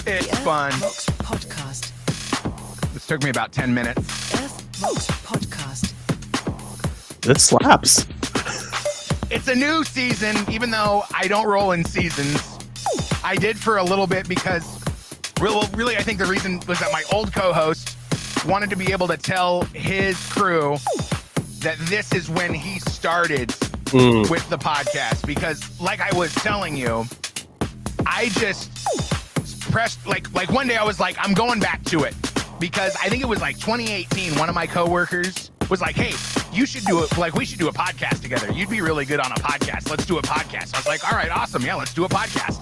It's fun. Earthbox Podcast. This took me about 10 minutes. Earthbox Podcast. This slaps. It's a new season, even though I don't roll in seasons. I did for a little bit because really I think the reason was that my old co-host wanted to be able to tell his crew that this is when he started with the podcast, because like I was telling you, I just pressed like one day I was like, I'm going back to it, because I think it was like 2018. One of my coworkers was like, hey, you should do it. Like, we should do a podcast together. You'd be really good on a podcast. Let's do a podcast. I was like, all right, awesome. Yeah, let's do a podcast.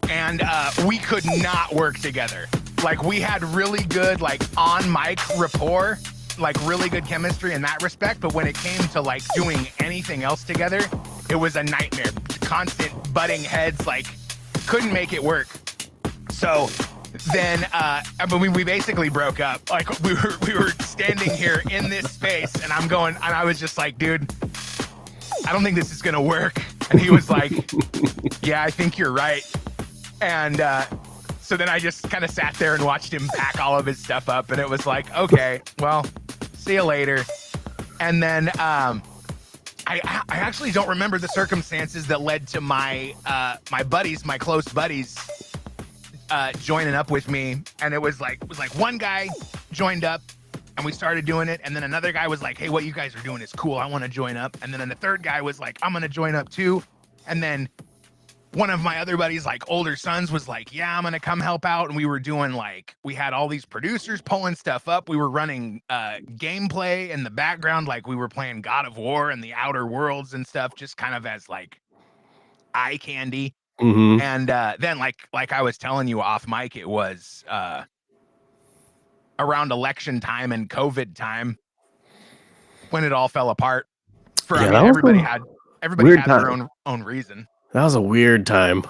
And we could not work together. Like, we had really good, like, on mic rapport, like really good chemistry in that respect. But when it came to like doing anything else together, it was a nightmare. Constant butting heads, like couldn't make it work. So then we basically broke up. Like we were standing here in this space, and I was just like, dude, I don't think this is gonna work. And he was like, yeah, I think you're right. And so then I just kind of sat there and watched him pack all of his stuff up, and it was like, okay, well, see you later. And then I actually don't remember the circumstances that led to my my close buddies joining up with me. And it was like one guy joined up and we started doing it, and then another guy was like, hey, what you guys are doing is cool, I want to join up. And then the third guy was like, I'm gonna join up too. And then one of my other buddies, like older sons, was like, yeah, I'm gonna come help out. And we were doing we had all these producers pulling stuff up. We were running gameplay in the background, like we were playing God of War and the Outer Worlds and stuff, just kind of as like eye candy. Mm-hmm. And then like I was telling you off mic, it was around election time and COVID time when it all fell apart. Everybody had their own reason. That was a weird time.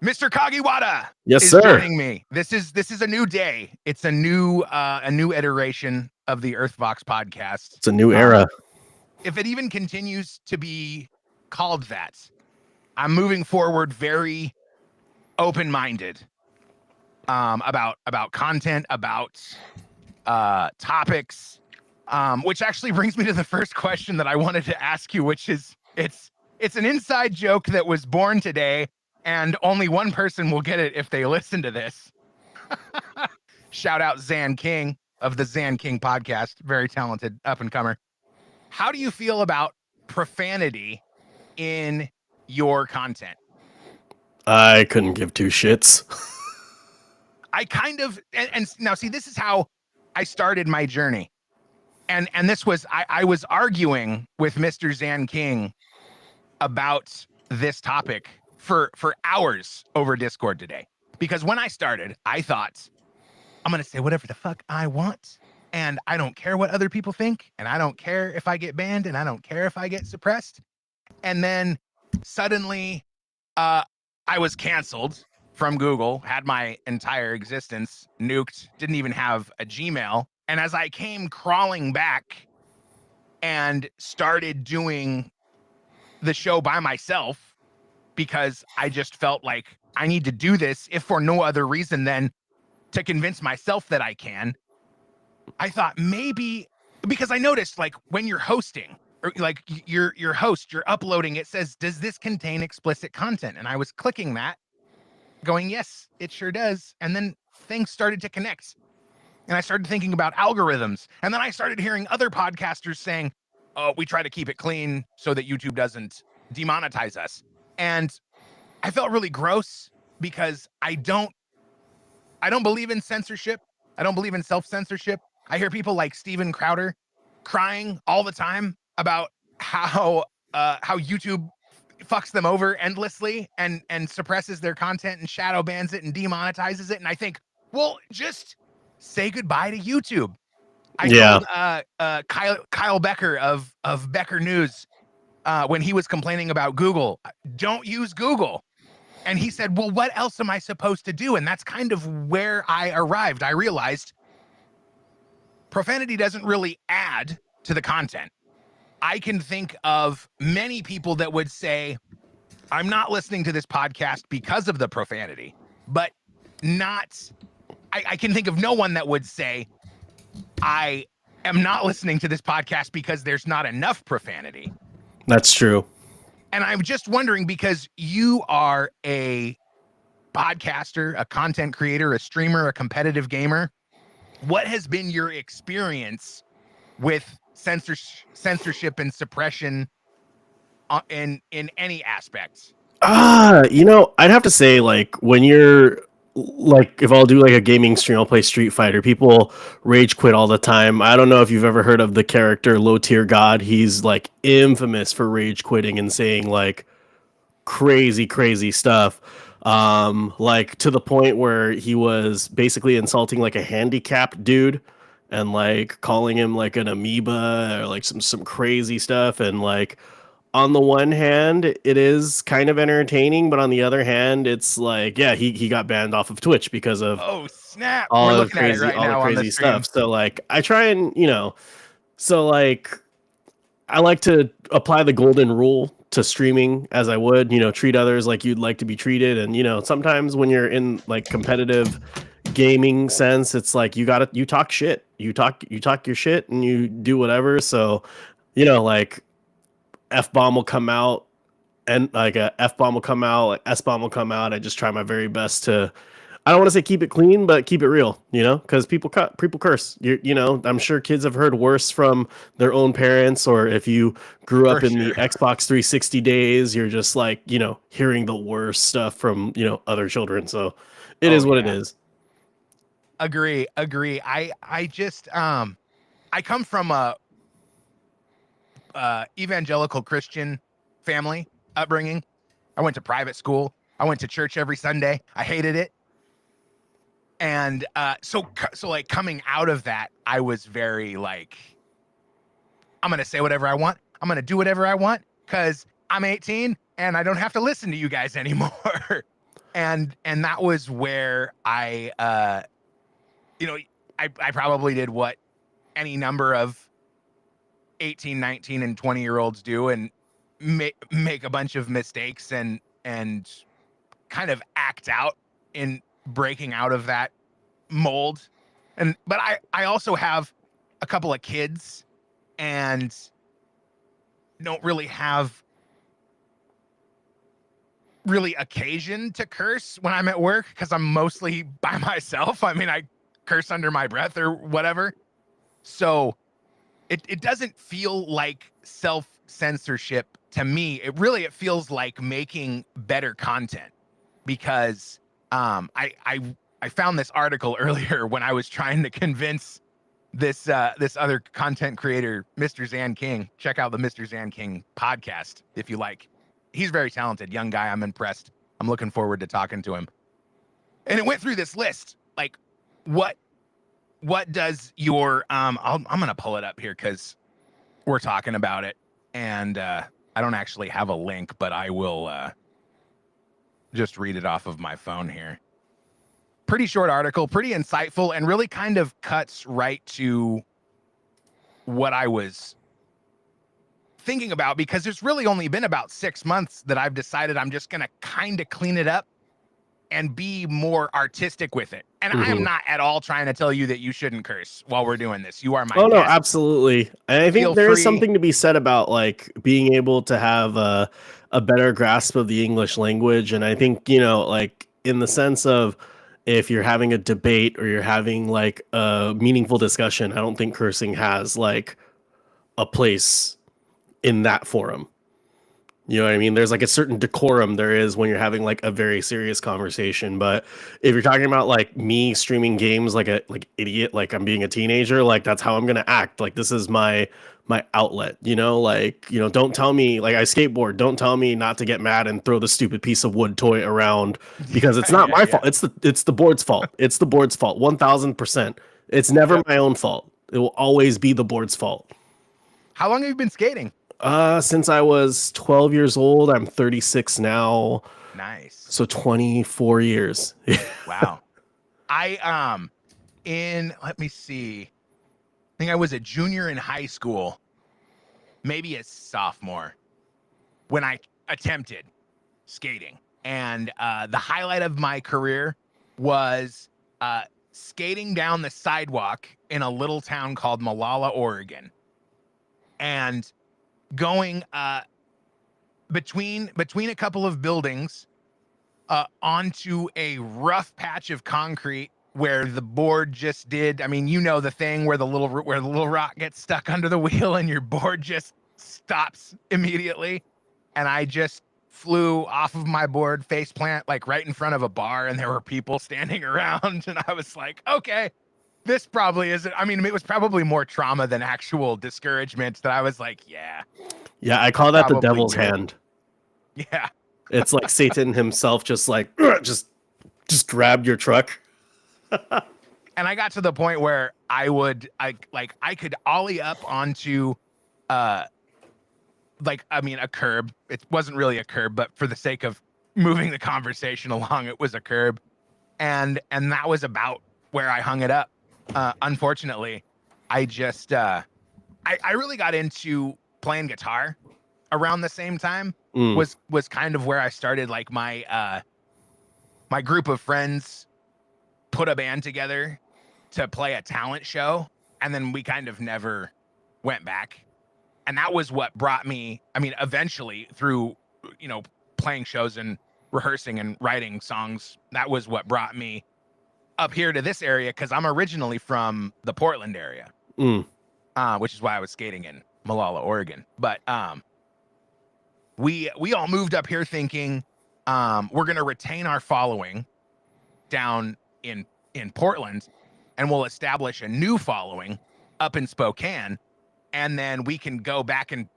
Mr. Kagiwara Yes, is sir. joining me. This is a new day. It's a new iteration of the Earthvox podcast. It's a new era. If it even continues to be called that, I'm moving forward very open-minded about content, about topics, which actually brings me to the first question that I wanted to ask you, which is it's an inside joke that was born today, and only one person will get it if they listen to this. Shout out Zan King of the Zan King podcast. Very talented up-and-comer. How do you feel about profanity in your content? I couldn't give two shits. I kind of, and now see, this is how I started my journey. And this was, I was arguing with Mr. Zan King about this topic for hours over Discord today. Because when I started, I thought, I'm going to say whatever the fuck I want, and I don't care what other people think, and I don't care if I get banned, and I don't care if I get suppressed. And then suddenly I was canceled from Google, had my entire existence nuked, didn't even have a Gmail. And as I came crawling back and started doing the show by myself, because I just felt like I need to do this, if for no other reason than to convince myself that I can, I thought maybe, because I noticed like when you're hosting, or like your host, you're uploading, it says, does this contain explicit content? And I was clicking that, going, yes, it sure does. And then things started to connect. And I started thinking about algorithms. And then I started hearing other podcasters saying, oh, we try to keep it clean so that YouTube doesn't demonetize us. And I felt really gross, because I don't believe in censorship. I don't believe in self-censorship. I hear people like Steven Crowder crying all the time about how YouTube fucks them over endlessly and suppresses their content and shadow bans it and demonetizes it. And I think, well, just say goodbye to YouTube. I told Kyle Becker of Becker News when he was complaining about Google, don't use Google. And he said, well, what else am I supposed to do? And that's kind of where I arrived. I realized profanity doesn't really add to the content. I can think of many people that would say, I'm not listening to this podcast because of the profanity, but not, I can think of no one that would say, I am not listening to this podcast because there's not enough profanity. That's true. And I'm just wondering, because you are a podcaster, a content creator, a streamer, a competitive gamer, what has been your experience with censorship and suppression in any aspects? I'd have to say, like, when you're like, if I'll do like a gaming stream, I'll play Street Fighter. People rage quit all the time. I don't know if you've ever heard of the character Low Tier God. He's like infamous for rage quitting and saying like crazy stuff. Like to the point where he was basically insulting like a handicapped dude and like calling him like an amoeba or like some crazy stuff. And like, on the one hand, it is kind of entertaining, but on the other hand, it's like, yeah, he got banned off of Twitch because of Oh snap! all We're the looking at it crazy, right all the now on the crazy stream. stuff. So like, I try and so like, I like to apply the golden rule to streaming as I would, treat others like you'd like to be treated. And sometimes when you're in like competitive gaming sense, it's like you talk shit, you talk your shit, and you do whatever. So like. F-bomb will come out and like a F-bomb will come out, like S-bomb will come out. I just try my very best to, I don't want to say keep it clean, but keep it real, because people curse. I'm sure kids have heard worse from their own parents, or if you grew up in the Xbox 360 days, you're just like, hearing the worst stuff from, other children. So it is what it is. Agree. I just, I come from a evangelical Christian family upbringing. I went to private school. I went to church every Sunday. I hated it. And so like coming out of that, I was very like, I'm going to say whatever I want. I'm going to do whatever I want because I'm 18 and I don't have to listen to you guys anymore. and that was where I probably did what any number of 18, 19, and 20-year-olds do, and make a bunch of mistakes and kind of act out in breaking out of that mold. But I also have a couple of kids and don't really have really occasion to curse when I'm at work because I'm mostly by myself. I mean, I curse under my breath or whatever. So it doesn't feel like self-censorship to me. It feels like making better content because I found this article earlier when I was trying to convince this other content creator, Mr. Zan King. Check out the Mr. Zan King podcast if you like. He's very talented, young guy. I'm impressed. I'm looking forward to talking to him. And it went through this list, like what does your I'm gonna pull it up here because we're talking about it, and I don't actually have a link, but I will just read it off of my phone here. Pretty short article, pretty insightful, and really kind of cuts right to what I was thinking about, because there's really only been about 6 months that I've decided I'm just gonna kind of clean it up and be more artistic with it. And I am not at all trying to tell you that you shouldn't curse while we're doing this. You are my guest. No, absolutely. And I think there is something to be said about like being able to have a better grasp of the English language. And I think, like in the sense of if you're having a debate or you're having like a meaningful discussion, I don't think cursing has like a place in that forum. You know what I mean? There's like a certain decorum there is when you're having like a very serious conversation. But if you're talking about like me streaming games like idiot, like I'm being a teenager, like that's how I'm gonna act. Like this is my outlet, don't tell me, like I skateboard, don't tell me not to get mad and throw the stupid piece of wood toy around because it's not my fault. It's the board's fault. It's the board's fault. 1000%. It's never my own fault. It will always be the board's fault. How long have you been skating? Since I was 12 years old. I'm 36 now. Nice. So 24 years. Wow. Let me see. I think I was a junior in high school, maybe a sophomore, when I attempted skating. And the highlight of my career was skating down the sidewalk in a little town called Malala, Oregon, and going between a couple of buildings onto a rough patch of concrete where the board just did. I mean, you know the thing where the little rock gets stuck under the wheel and your board just stops immediately. And I just flew off of my board face plant like right in front of a bar, and there were people standing around, and I was like, okay, this probably isn't. I mean, it was probably more trauma than actual discouragement that I was like, yeah, I call that the probably devil's good. hand. Yeah. It's like Satan himself just like just grabbed your truck. And I got to the point where I could ollie up onto a curb. It wasn't really a curb, but for the sake of moving the conversation along, it was a curb. And that was about where I hung it up. Unfortunately, I just I really got into playing guitar around the same time. Was kind of where I started. Like my group of friends put a band together to play a talent show, and then we kind of never went back. And that was what brought me, I mean, eventually through, playing shows and rehearsing and writing songs, that was what brought me up here to this area, because I'm originally from the Portland area, which is why I was skating in Malala, Oregon. But we all moved up here thinking we're going to retain our following down in Portland, and we'll establish a new following up in Spokane. And then we can go back and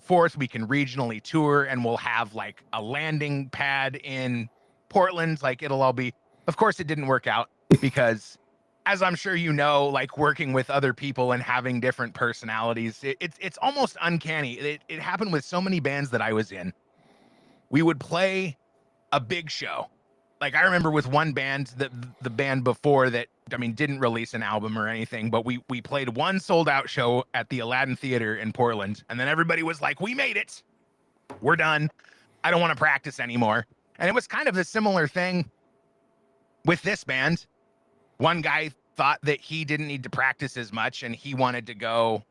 forth. We can regionally tour, and we'll have like a landing pad in Portland. Like it'll all be, of course it didn't work out because as I'm sure you know, like working with other people and having different personalities, it's almost uncanny. It happened with so many bands that I was in. We would play a big show. Like I remember with one band, the band before that, I mean, didn't release an album or anything, but we played one sold out show at the Aladdin Theater in Portland. And then everybody was like, we made it. We're done. I don't want to practice anymore. And it was kind of a similar thing with this band. One guy thought that he didn't need to practice as much and he wanted to go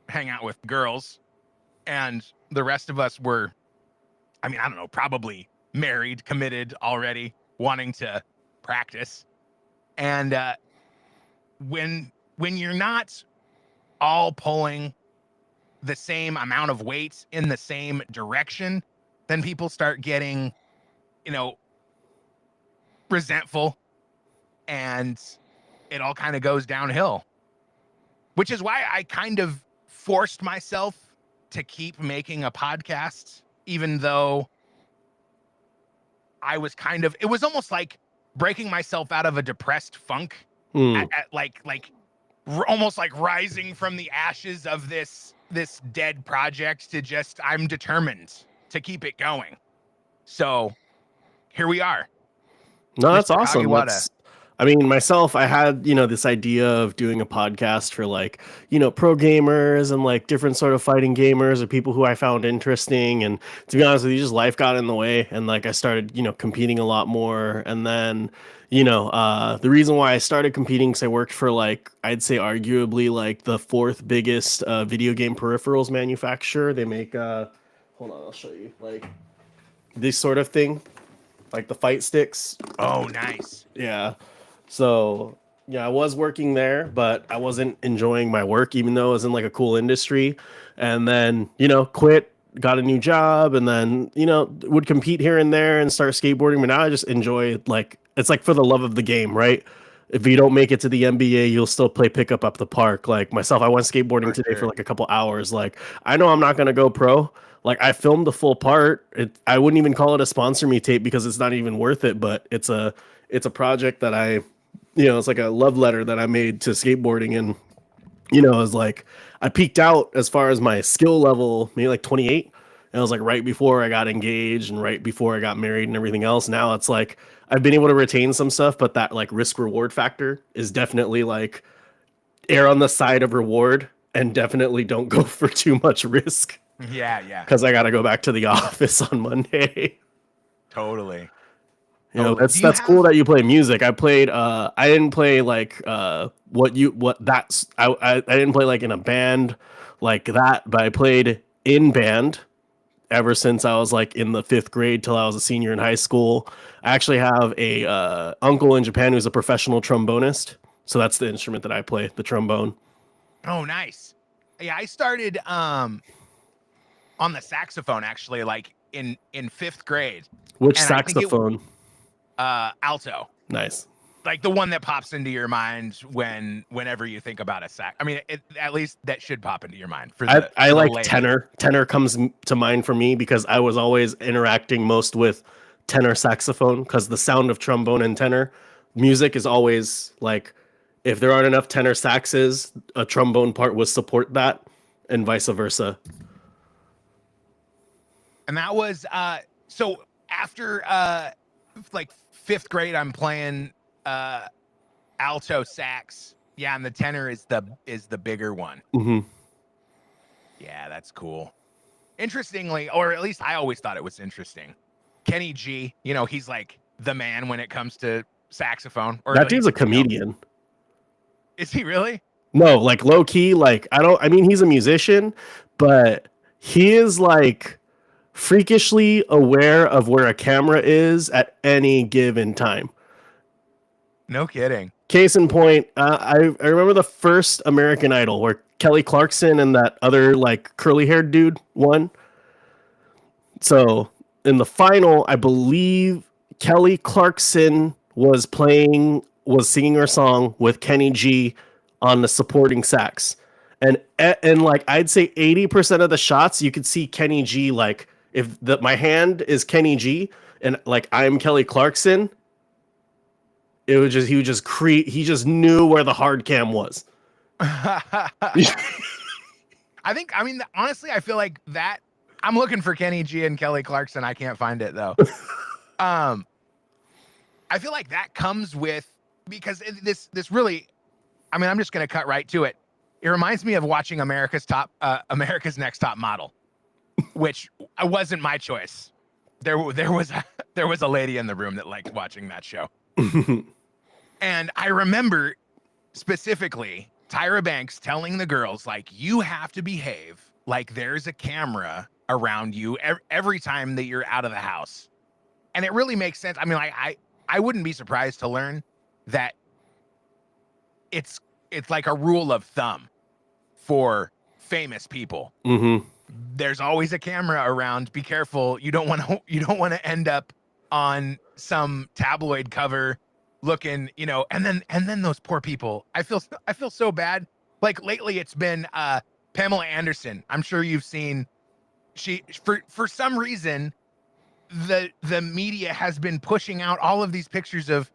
hang out with girls. And the rest of us were, I mean, I don't know, probably married, committed already, wanting to practice. And when you're not all pulling the same amount of weight in the same direction, then people start getting, resentful, and it all kind of goes downhill, which is why I kind of forced myself to keep making a podcast, even though I was it was almost like breaking myself out of a depressed funk at almost like rising from the ashes of this dead project to just, I'm determined to keep it going. So here we are. No, that's Mr. awesome. Kagiwara. I mean, myself, I had, this idea of doing a podcast for like, pro gamers and like different sort of fighting gamers or people who I found interesting. And to be honest with you, just life got in the way. And like, I started, competing a lot more. And then, the reason why I started competing, because I worked for like, I'd say arguably like the fourth biggest video game peripherals manufacturer. They make, hold on, I'll show you, like this sort of thing, like the fight sticks. Oh, nice. Yeah. So, yeah, I was working there, but I wasn't enjoying my work, even though it was in like a cool industry. And then, quit, got a new job, and then, would compete here and there and start skateboarding. But now I just enjoy, like, it's like for the love of the game, right? If you don't make it to the NBA, you'll still play pickup up the park. Like myself, I went skateboarding today for like a couple hours. Like, I know I'm not going to go pro. Like, I filmed the full part. I wouldn't even call it a sponsor me tape because it's not even worth it, but it's a project that it's like a love letter that I made to skateboarding. And, it was like, I peaked out as far as my skill level, maybe like 28. And it was like right before I got engaged and right before I got married and everything else. Now it's like, I've been able to retain some stuff, but that like risk reward factor is definitely like err on the side of reward and definitely don't go for too much risk. Yeah. Because I got to go back to the office on Monday. Totally. You know, Totally. Do you that's cool have that you play music. I played I didn't play like I didn't play like in a band like that, but I played in band ever since I was like in the 5th grade till I was a senior in high school. I actually have a uncle in Japan who's a professional trombonist. So that's the instrument that I play, the trombone. Oh, nice. Yeah, I started on the saxophone actually, like in 5th grade, Which and I think it saxophone? alto, Nice. like the one that pops into your mind whenever you think about a sax. I mean, at least that should pop into your mind for I the like lady. tenor. Tenor comes to mind for me because I was always interacting most with tenor saxophone because the sound of trombone and tenor music is always like if there aren't enough tenor saxes, a trombone part will support that and vice versa. And that was so after like 5th grade, I'm playing alto sax. Yeah, and the tenor is the bigger one. Mm-hmm. Yeah, that's cool. Interestingly, or at least I always thought it was interesting. Kenny G, you know, he's like the man when it comes to saxophone. Or That dude's a you know, comedian. is he really? No, like low key, like I mean he's a musician, but he is like freakishly aware of where a camera is at any given time. No kidding. Case in point, I remember the first American Idol where Kelly Clarkson and that other like curly haired dude won. So in the final, I believe Kelly Clarkson was singing her song with Kenny G on the supporting sax, and like I'd say 80% of the shots you could see Kenny G like if my hand is Kenny G and like I'm Kelly Clarkson. He would just knew where the hard cam was. I mean, honestly, I feel like that I'm looking for Kenny G and Kelly Clarkson. I can't find it though. I feel like that comes with, because this really, I mean, I'm just going to cut right to it. It reminds me of watching America's Next Top Model, which wasn't my choice. There was a lady in the room that liked watching that show. And I remember specifically Tyra Banks telling the girls, like, you have to behave like there's a camera around you every time that you're out of the house. And it really makes sense. I mean, like, I wouldn't be surprised to learn that it's like a rule of thumb for famous people. Mm-hmm. There's always a camera around. Be careful. You don't want to end up on some tabloid cover looking, you know, and then those poor people. I feel so bad. Like lately it's been Pamela Anderson. I'm sure you've seen, she for some reason the media has been pushing out all of these pictures of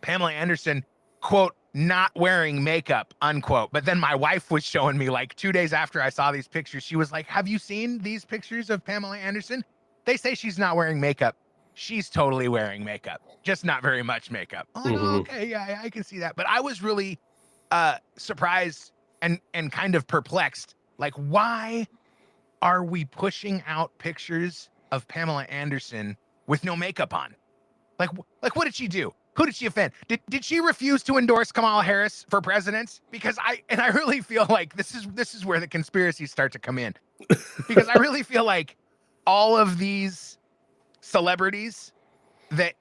Pamela Anderson, quote, not wearing makeup, unquote. But then my wife was showing me, like 2 days after I saw these pictures, she was like, have you seen these pictures of Pamela Anderson? They say she's not wearing makeup. She's totally wearing makeup, just not very much makeup. Oh, Mm-hmm. okay, yeah, I can see that. But I was really surprised and kind of perplexed. Like, why are we pushing out pictures of Pamela Anderson with no makeup on? Like what did she do? Who did she offend? Did she refuse to endorse Kamala Harris for president? Because I really feel like this is where the conspiracies start to come in. Because I really feel like all of these celebrities that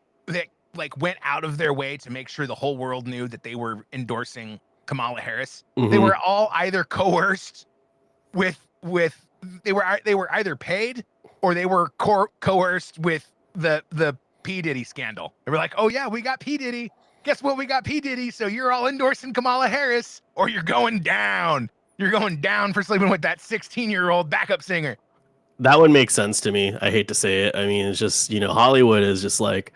like went out of their way to make sure the whole world knew that they were endorsing Kamala Harris. Mm-hmm. They were all either coerced with they were either paid or they were coerced with the P. Diddy scandal. They were like, oh yeah, we got P. Diddy. Guess what? We got P. Diddy. So you're all endorsing Kamala Harris or you're going down. You're going down for sleeping with that 16-year-old backup singer. That would make sense to me. I hate to say it. I mean, it's just, you know, Hollywood is just like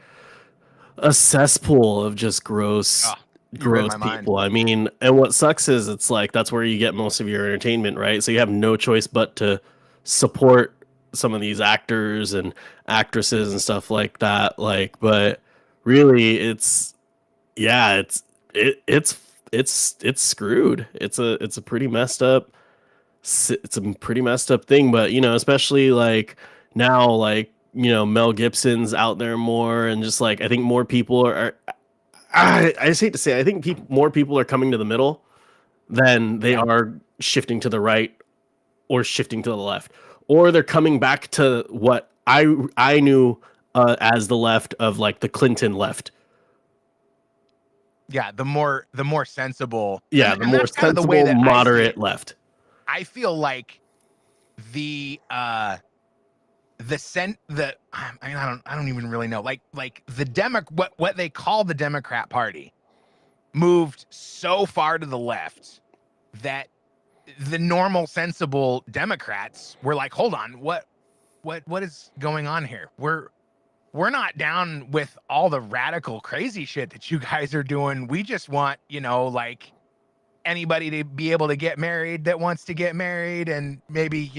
a cesspool of just gross people. I mean, and what sucks is it's like that's where you get most of your entertainment, right? So you have no choice but to support some of these actors and actresses and stuff like that. Like, but really, it's screwed. It's a pretty messed up. It's a pretty messed up thing. But you know, especially like now, like Mel Gibson's out there more, and just like I think more people are I just hate to say it, I think more people are coming to the middle than they are shifting to the right or shifting to the left, or they're coming back to what I knew as the left of like the Clinton left. Yeah, the more sensible. Yeah, and the more that's kind of the sensible, way that moderate left. I feel like I don't even really know. Like what they call the Democrat Party moved so far to the left that the normal sensible Democrats were like, hold on, what is going on here? We're not down with all the radical crazy shit that you guys are doing. We just want, like anybody to be able to get married that wants to get married, and maybe,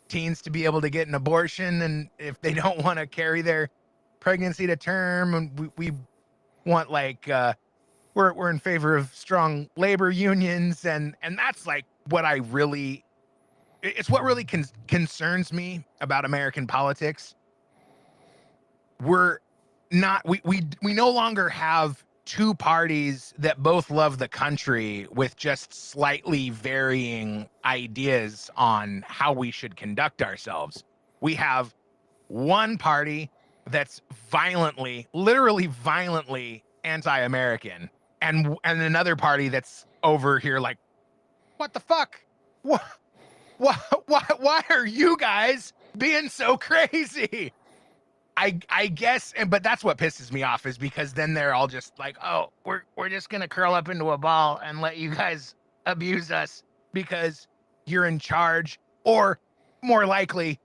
teens to be able to get an abortion. And if they don't want to carry their pregnancy to term, and we want like, we're in favor of strong labor unions. And that's like what it's what really concerns me about American politics. We're not, we no longer have two parties that both love the country with just slightly varying ideas on how we should conduct ourselves. We have one party that's literally violently anti-American, and another party that's over here like, what the fuck? Why are you guys being so crazy? I guess, but that's what pisses me off, is because then they're all just like, oh, we're just gonna curl up into a ball and let you guys abuse us because you're in charge. Or more likely,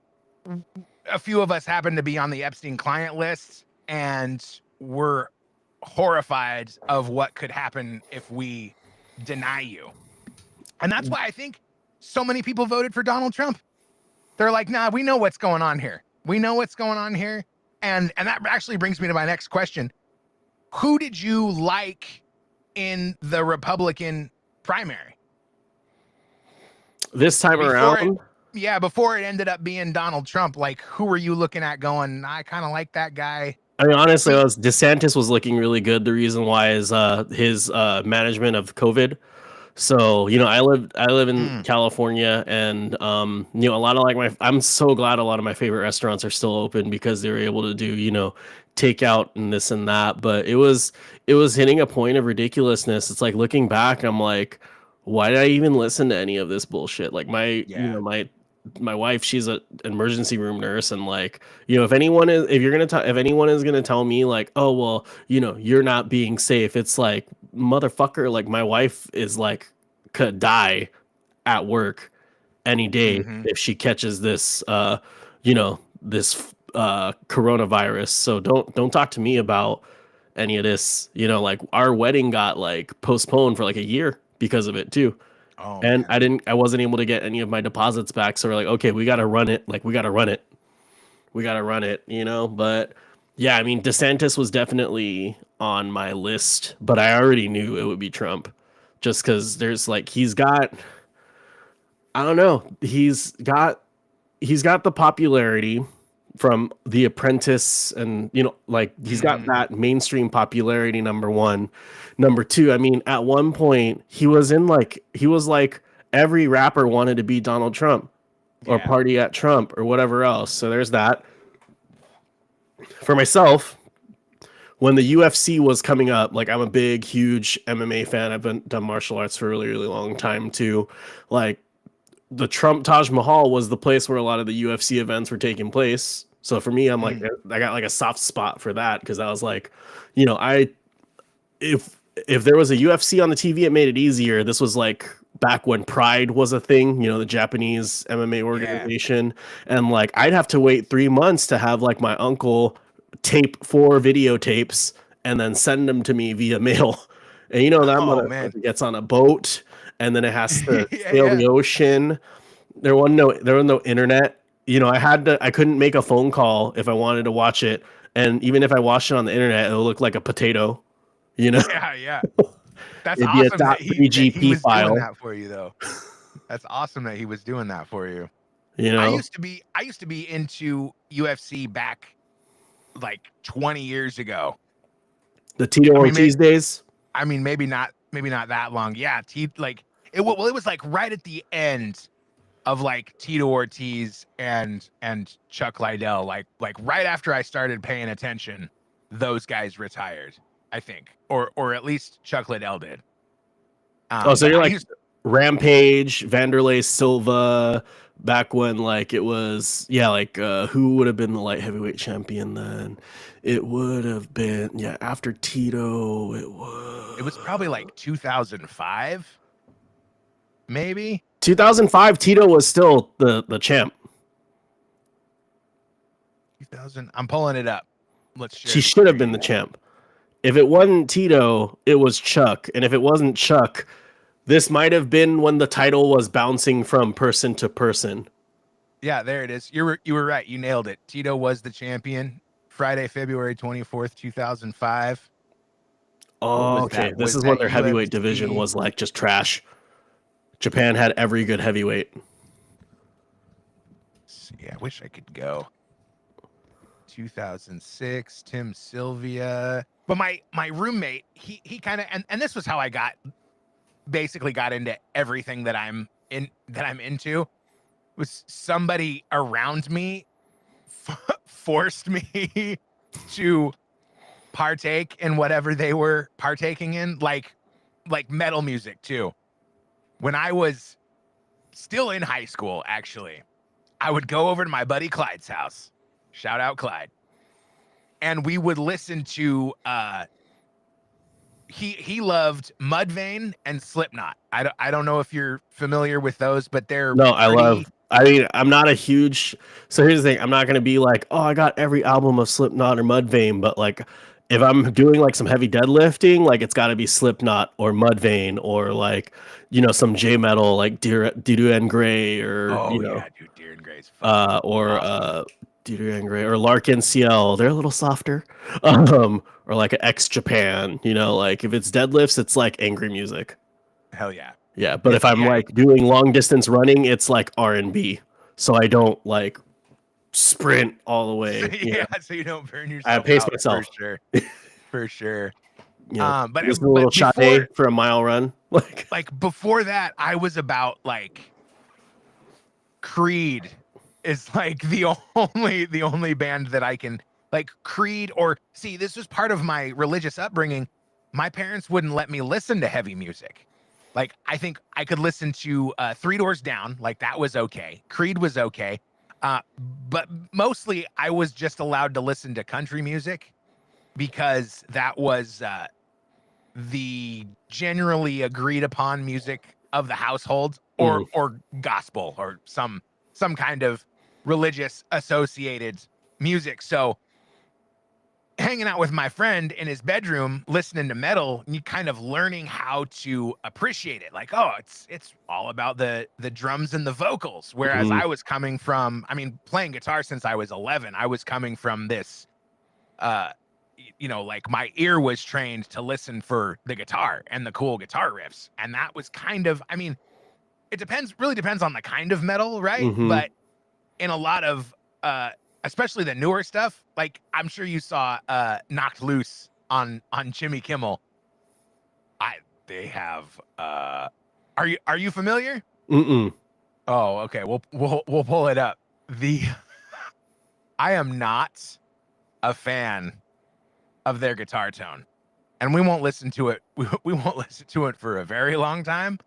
a few of us happen to be on the Epstein client list, and we're horrified of what could happen if we deny you. And that's why I think so many people voted for Donald Trump. They're like, nah, we know what's going on here. And that actually brings me to my next question. Who did you like in the Republican primary? This time around? Before it ended up being Donald Trump, like, who were you looking at going, I kind of like that guy? I mean, honestly, DeSantis was looking really good. The reason why is his management of COVID. So, I live in California, and a lot of I'm so glad a lot of my favorite restaurants are still open because they were able to do, takeout and this and that. But it was hitting a point of ridiculousness. It's like, looking back, I'm like, why did I even listen to any of this bullshit? Like my wife, she's an emergency room nurse, and like, if anyone is gonna tell me like, oh well, you're not being safe, it's like, motherfucker, like, my wife is like, could die at work any day if she catches this this coronavirus. So don't talk to me about any of this. Like, our wedding got like postponed for like a year because of it too. Oh, and man. I wasn't able to get any of my deposits back. So we're like, okay, we got to run it. But yeah, I mean, DeSantis was definitely on my list, but I already knew it would be Trump, just because there's like, he's got the popularity from The Apprentice, and he's got that mainstream popularity, number one. Number two, I mean, at one point he was like every rapper wanted to be Donald Trump or party at Trump or whatever else. So there's that. For myself, when the UFC was coming up, like, I'm a big, huge MMA fan. I've done martial arts for a really, really long time too. Like, the Trump Taj Mahal was the place where a lot of the UFC events were taking place. So for me, I'm like, I got like a soft spot for that, because I was like, if there was a UFC on the TV, it made it easier. This was like back when Pride was a thing, the Japanese MMA organization. Yeah. And like, I'd have to wait 3 months to have like my uncle tape 4 videotapes and then send them to me via mail. And that gets on a boat, and then it has to sail the ocean. There was no internet. I couldn't make a phone call if I wanted to watch it. And even if I watched it on the internet, it'll look like a potato, Yeah. That's It'd awesome be a .pgp he was file. doing that for you, though. That's awesome that he was doing that for you. You know, I used to be into UFC back like 20 years ago. the Tito Ortiz days. I mean, maybe not that long. Yeah, it was like right at the end of like Tito Ortiz and Chuck Liddell, like right after I started paying attention, those guys retired, I think, or at least Chuck Liddell did. So you're like Rampage, Vanderlei Silva, back when like it was, like who would have been the light heavyweight champion then? It would have been after Tito. It was probably like 2005, maybe 2005. Tito was still the champ. 2000. I'm pulling it up. She should have been the champ. If it wasn't Tito, it was Chuck, and if it wasn't Chuck, this might have been when the title was bouncing from person to person. Yeah, there it is. You were right. You nailed it. Tito was the champion. Friday, February 24th, 2005. Oh, okay. This is when their heavyweight division was like just trash. Japan had every good heavyweight. See, I wish I could go. 2006, Tim Sylvia. But my roommate, he kind of and this was how I got into everything that I'm into, was somebody around me forced me to partake in whatever they were partaking in, like metal music too. When I was still in high school, actually, I would go over to my buddy Clyde's house. Shout out Clyde. And we would listen to he loved Mudvayne and Slipknot. I don't know if you're familiar with those, but they're I'm not a huge, so here's the thing, I'm not going to be like, oh, I got every album of Slipknot or Mudvayne, but like if I'm doing like some heavy deadlifting, like it's got to be Slipknot or Mudvayne or like, some J metal like Dido and Gray or Deer and Gray's Dido and Gray or Larkin CL. They're a little softer. Or like an X Japan, like if it's deadlifts, it's like angry music. Hell yeah. Yeah, but if I'm like doing long distance running, it's like R&B. So I don't like sprint all the way. So you don't burn yourself. I pace myself. For sure. But just a little Sade for a mile run. Like before that, I was about like Creed is like the only band that I can like. Creed, or see, this was part of my religious upbringing. My parents wouldn't let me listen to heavy music. Like, I think I could listen to Three Doors Down. Like, that was okay. Creed was okay. But mostly I was just allowed to listen to country music because that was the generally agreed upon music of the household, or gospel, or some kind of religious associated music. So hanging out with my friend in his bedroom, listening to metal, and you kind of learning how to appreciate it. Like, oh, it's all about the drums and the vocals. Whereas I was coming from, playing guitar since I was 11, I was coming from this, like my ear was trained to listen for the guitar and the cool guitar riffs. And that was kind of, it really depends on the kind of metal, right? But in a lot of, especially the newer stuff, like I'm sure you saw Knocked Loose on Jimmy Kimmel. They have are you familiar? Mm-mm. Oh, okay. We'll pull it up. I am not a fan of their guitar tone, and we won't listen to it. We won't listen to it for a very long time.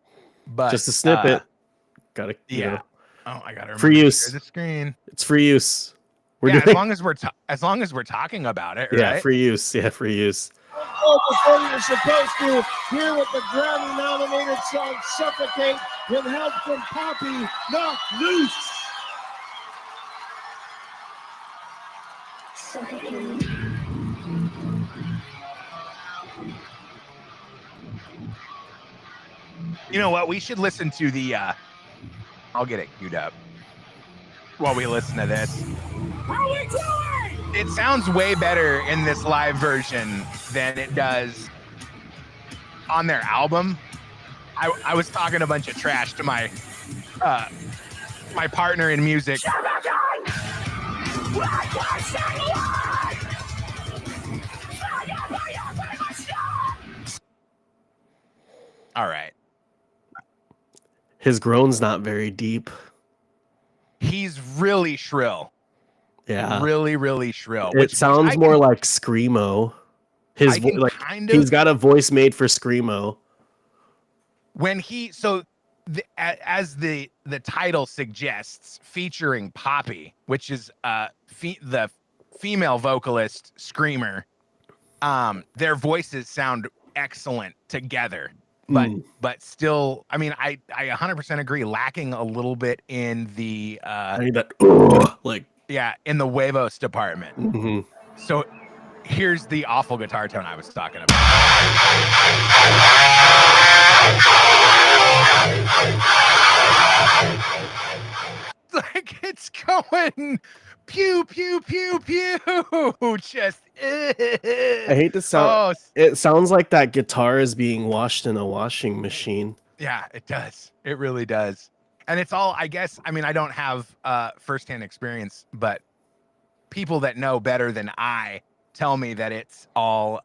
But just a snippet. Oh, I gotta free use. The screen. It's free use. As long as we're talking about it, right? Yeah, free use. Yeah, free use. Before you're supposed to hear what the Grammy-nominated song "Suffocate" with help from Poppy, Knocked Loose. You know what? We should listen to the. I'll get it queued up while we listen to this. How we doing? It sounds way better in this live version than it does on their album. I was talking a bunch of trash to my my partner in music. All right. His groan's not very deep. He's really shrill. Yeah. Really, really shrill. It sounds more like screamo. His like he's got a voice made for screamo. When as the title suggests, featuring Poppy, which is the female vocalist screamer, their voices sound excellent together. But still, I mean, I 100% agree, lacking a little bit in the I need that in the huevos department. Mm-hmm. So here's the awful guitar tone I was talking about. Like it's going pew pew pew pew. Just I hate to sound. It sounds like that guitar is being washed in a washing machine. Yeah, it does. It really does. And it's all, I guess, I mean, I don't have firsthand experience, but people that know better than I tell me that it's all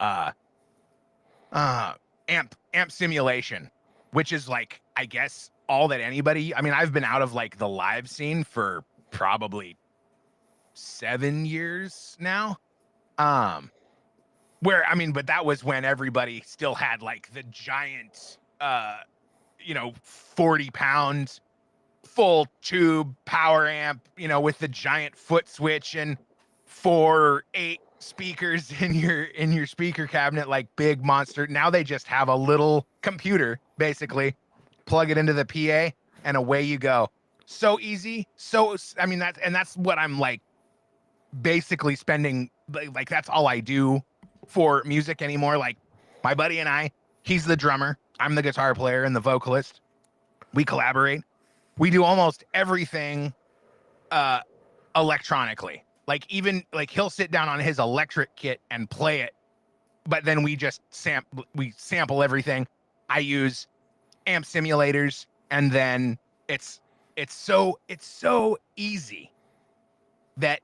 amp simulation, which is like, I guess, all that anybody, I mean, I've been out of like the live scene for probably 7 years now. Where, I mean, but that was when everybody still had like the giant 40-pound full tube power amp, with the giant foot switch and 8 speakers in your speaker cabinet, like big monster. Now they just have a little computer, basically, plug it into the PA and away you go. So easy. So, I mean, that's what I'm like basically spending, like that's all I do for music anymore. Like my buddy and I, he's the drummer, I'm the guitar player and the vocalist. We collaborate. We do almost everything electronically. Like even like he'll sit down on his electric kit and play it, but then we just sample everything. I use amp simulators, and then it's so easy that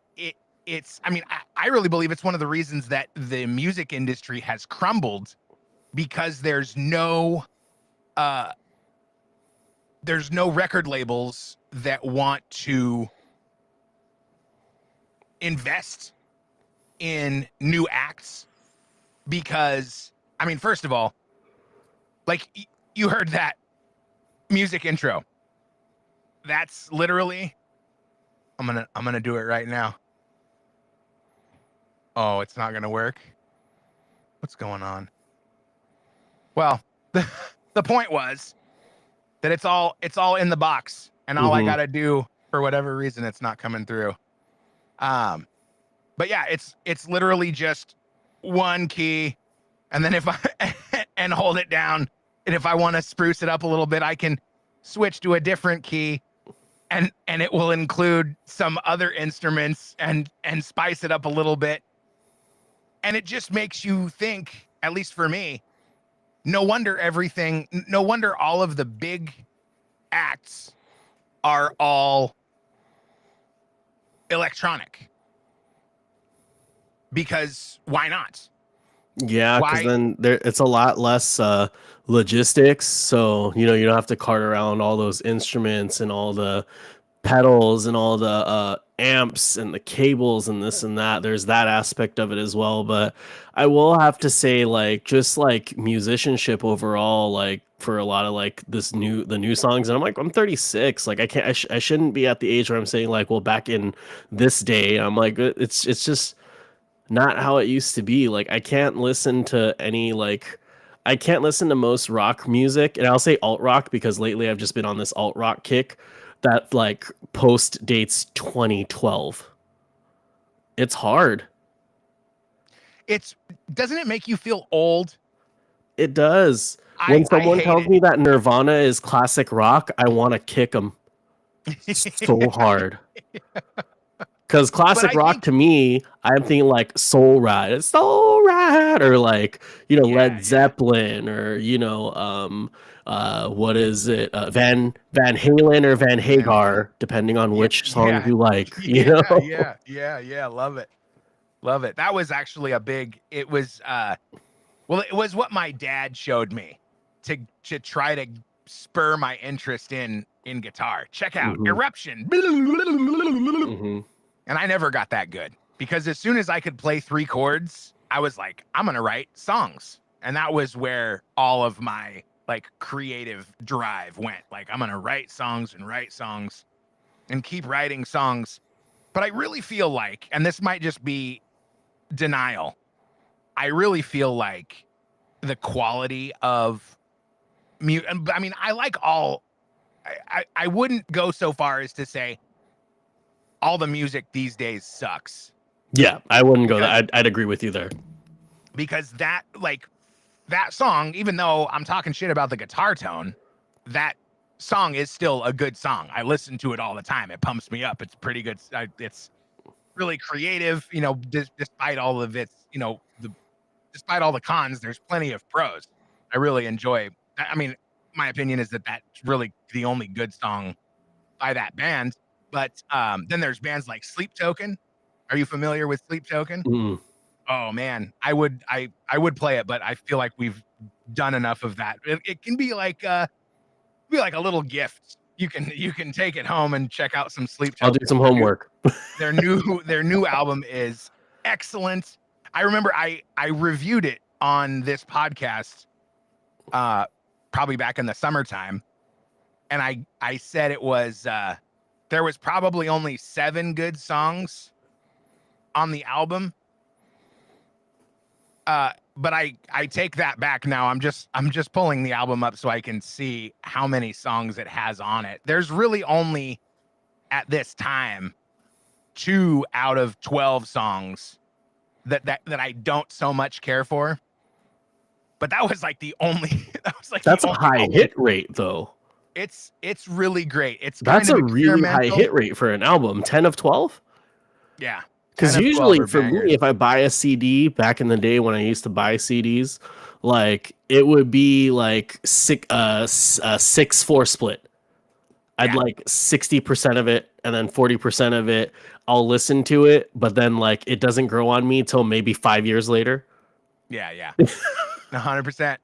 it's I mean, I really believe it's one of the reasons that the music industry has crumbled, because there's no record labels that want to invest in new acts. Because, I mean, first of all, like you heard that music intro. That's literally, I'm gonna do it right now. Oh, it's not gonna work. What's going on? Well, the point was that it's all in the box, and all I gotta do, for whatever reason, it's not coming through. But yeah, it's literally just one key, and then if I and hold it down, and if I want to spruce it up a little bit, I can switch to a different key, and it will include some other instruments and spice it up a little bit. And it just makes you think, at least for me, no wonder all of the big acts are all electronic. Because why not? Yeah, because then it's a lot less logistics. So, you don't have to cart around all those instruments and all the pedals and all the amps and the cables and this and that. There's that aspect of it as well. But I will have to say, like, just like musicianship overall, like for a lot of like the new songs, and I'm like, I'm 36, like I shouldn't be at the age where I'm saying like, well, back in this day, I'm like, it's just not how it used to be. Like I can't listen to most rock music, and I'll say alt rock because lately I've just been on this alt rock kick that like post dates 2012. It's hard. Doesn't it make you feel old? It does. When someone tells me that Nirvana is classic rock, I want to kick them so hard. Because classic rock think, to me, I'm thinking like Soul Ride, or like, Led Zeppelin, or what is it, Van Halen or Van Hagar, depending on which song you like. Yeah. Love it. That was actually it was it was what my dad showed me to try to spur my interest in guitar. Check out Eruption. Mm-hmm. And I never got that good, because as soon as I could play 3 chords, I was like, I'm going to write songs. And that was where all of my like creative drive went. Like, I'm going to write songs and keep writing songs. But I really feel like, and this might just be denial, I really feel like the quality of music, I mean, I like all, I wouldn't go so far as to say all the music these days sucks. Yeah, I wouldn't go there. I'd agree with you there. Because that song, even though I'm talking shit about the guitar tone, that song is still a good song. I listen to it all the time. It pumps me up. It's pretty good. It's really creative, despite all of its, despite all the cons, there's plenty of pros. I really enjoy. I mean, my opinion is that that's really the only good song by that band. But then there's bands like Sleep Token. Are you familiar with Sleep Token? Mm. Oh man, I would play it, but I feel like we've done enough of that. It can be like a little gift. You can take it home and check out some Sleep Token. I'll do some homework. Their new album is excellent. I remember I reviewed it on this podcast probably back in the summertime, and I said it was there was probably only 7 good songs on the album. But I take that back now. I'm just pulling the album up so I can see how many songs it has on it. There's really only at this time 2 out of 12 songs that I don't so much care for. But that was like the only that's a high hit rate though. It's really great. That's a really high hit rate for an album. 10 of 12? Yeah. Because usually for me, if I buy a CD back in the day when I used to buy CDs, like it would be like 6-4 split. I'd like 60% of it, and then 40% of it I'll listen to it, but then like it doesn't grow on me till maybe 5 years later. Yeah. 100%.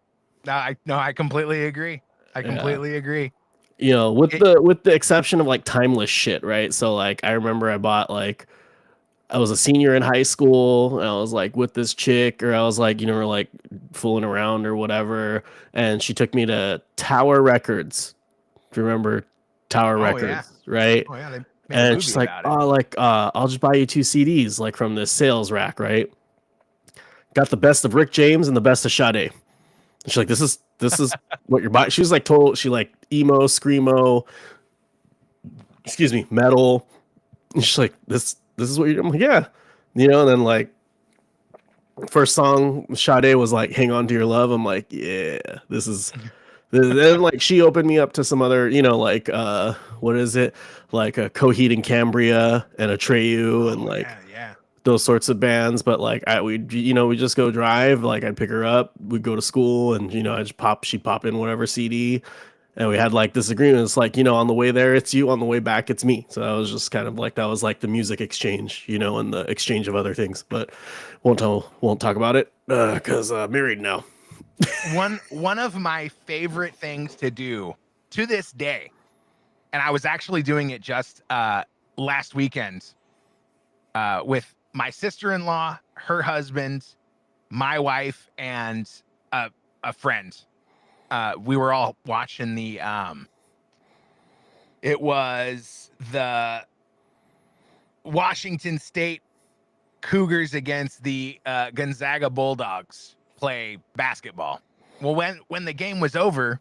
No, I completely agree. I completely agree. With the exception of like timeless shit, right? So like I remember I bought like, I was a senior in high school and I was like with this chick, or I was like, we're like fooling around or whatever. And she took me to Tower Records. If you remember Tower Records, right? Oh yeah. And she's like, I'll just buy you 2 CDs like from this sales rack, right? Got the best of Rick James and the best of Sade. She's like, this is what you're buying. She was like she like emo, screamo, metal. And she's like, this is what you're. I'm like, yeah, and then like first song Sade was like Hang On to Your Love. I'm like, yeah, this is. Then like she opened me up to some other, like what is it, like a Coheed and Cambria and Atreyu and like those sorts of bands. But like we just go drive. Like I'd pick her up, we'd go to school, and she'd pop in whatever CD. And we had like this agreement. It's like, on the way there, it's you. On the way back, it's me. So I was just kind of like, that was like the music exchange, and the exchange of other things. But won't talk about it because married now. One of my favorite things to do to this day, and I was actually doing it just last weekend with my sister-in-law, her husband, my wife, and a friend. We were all watching it was the Washington State Cougars against the Gonzaga Bulldogs play basketball. Well, when the game was over,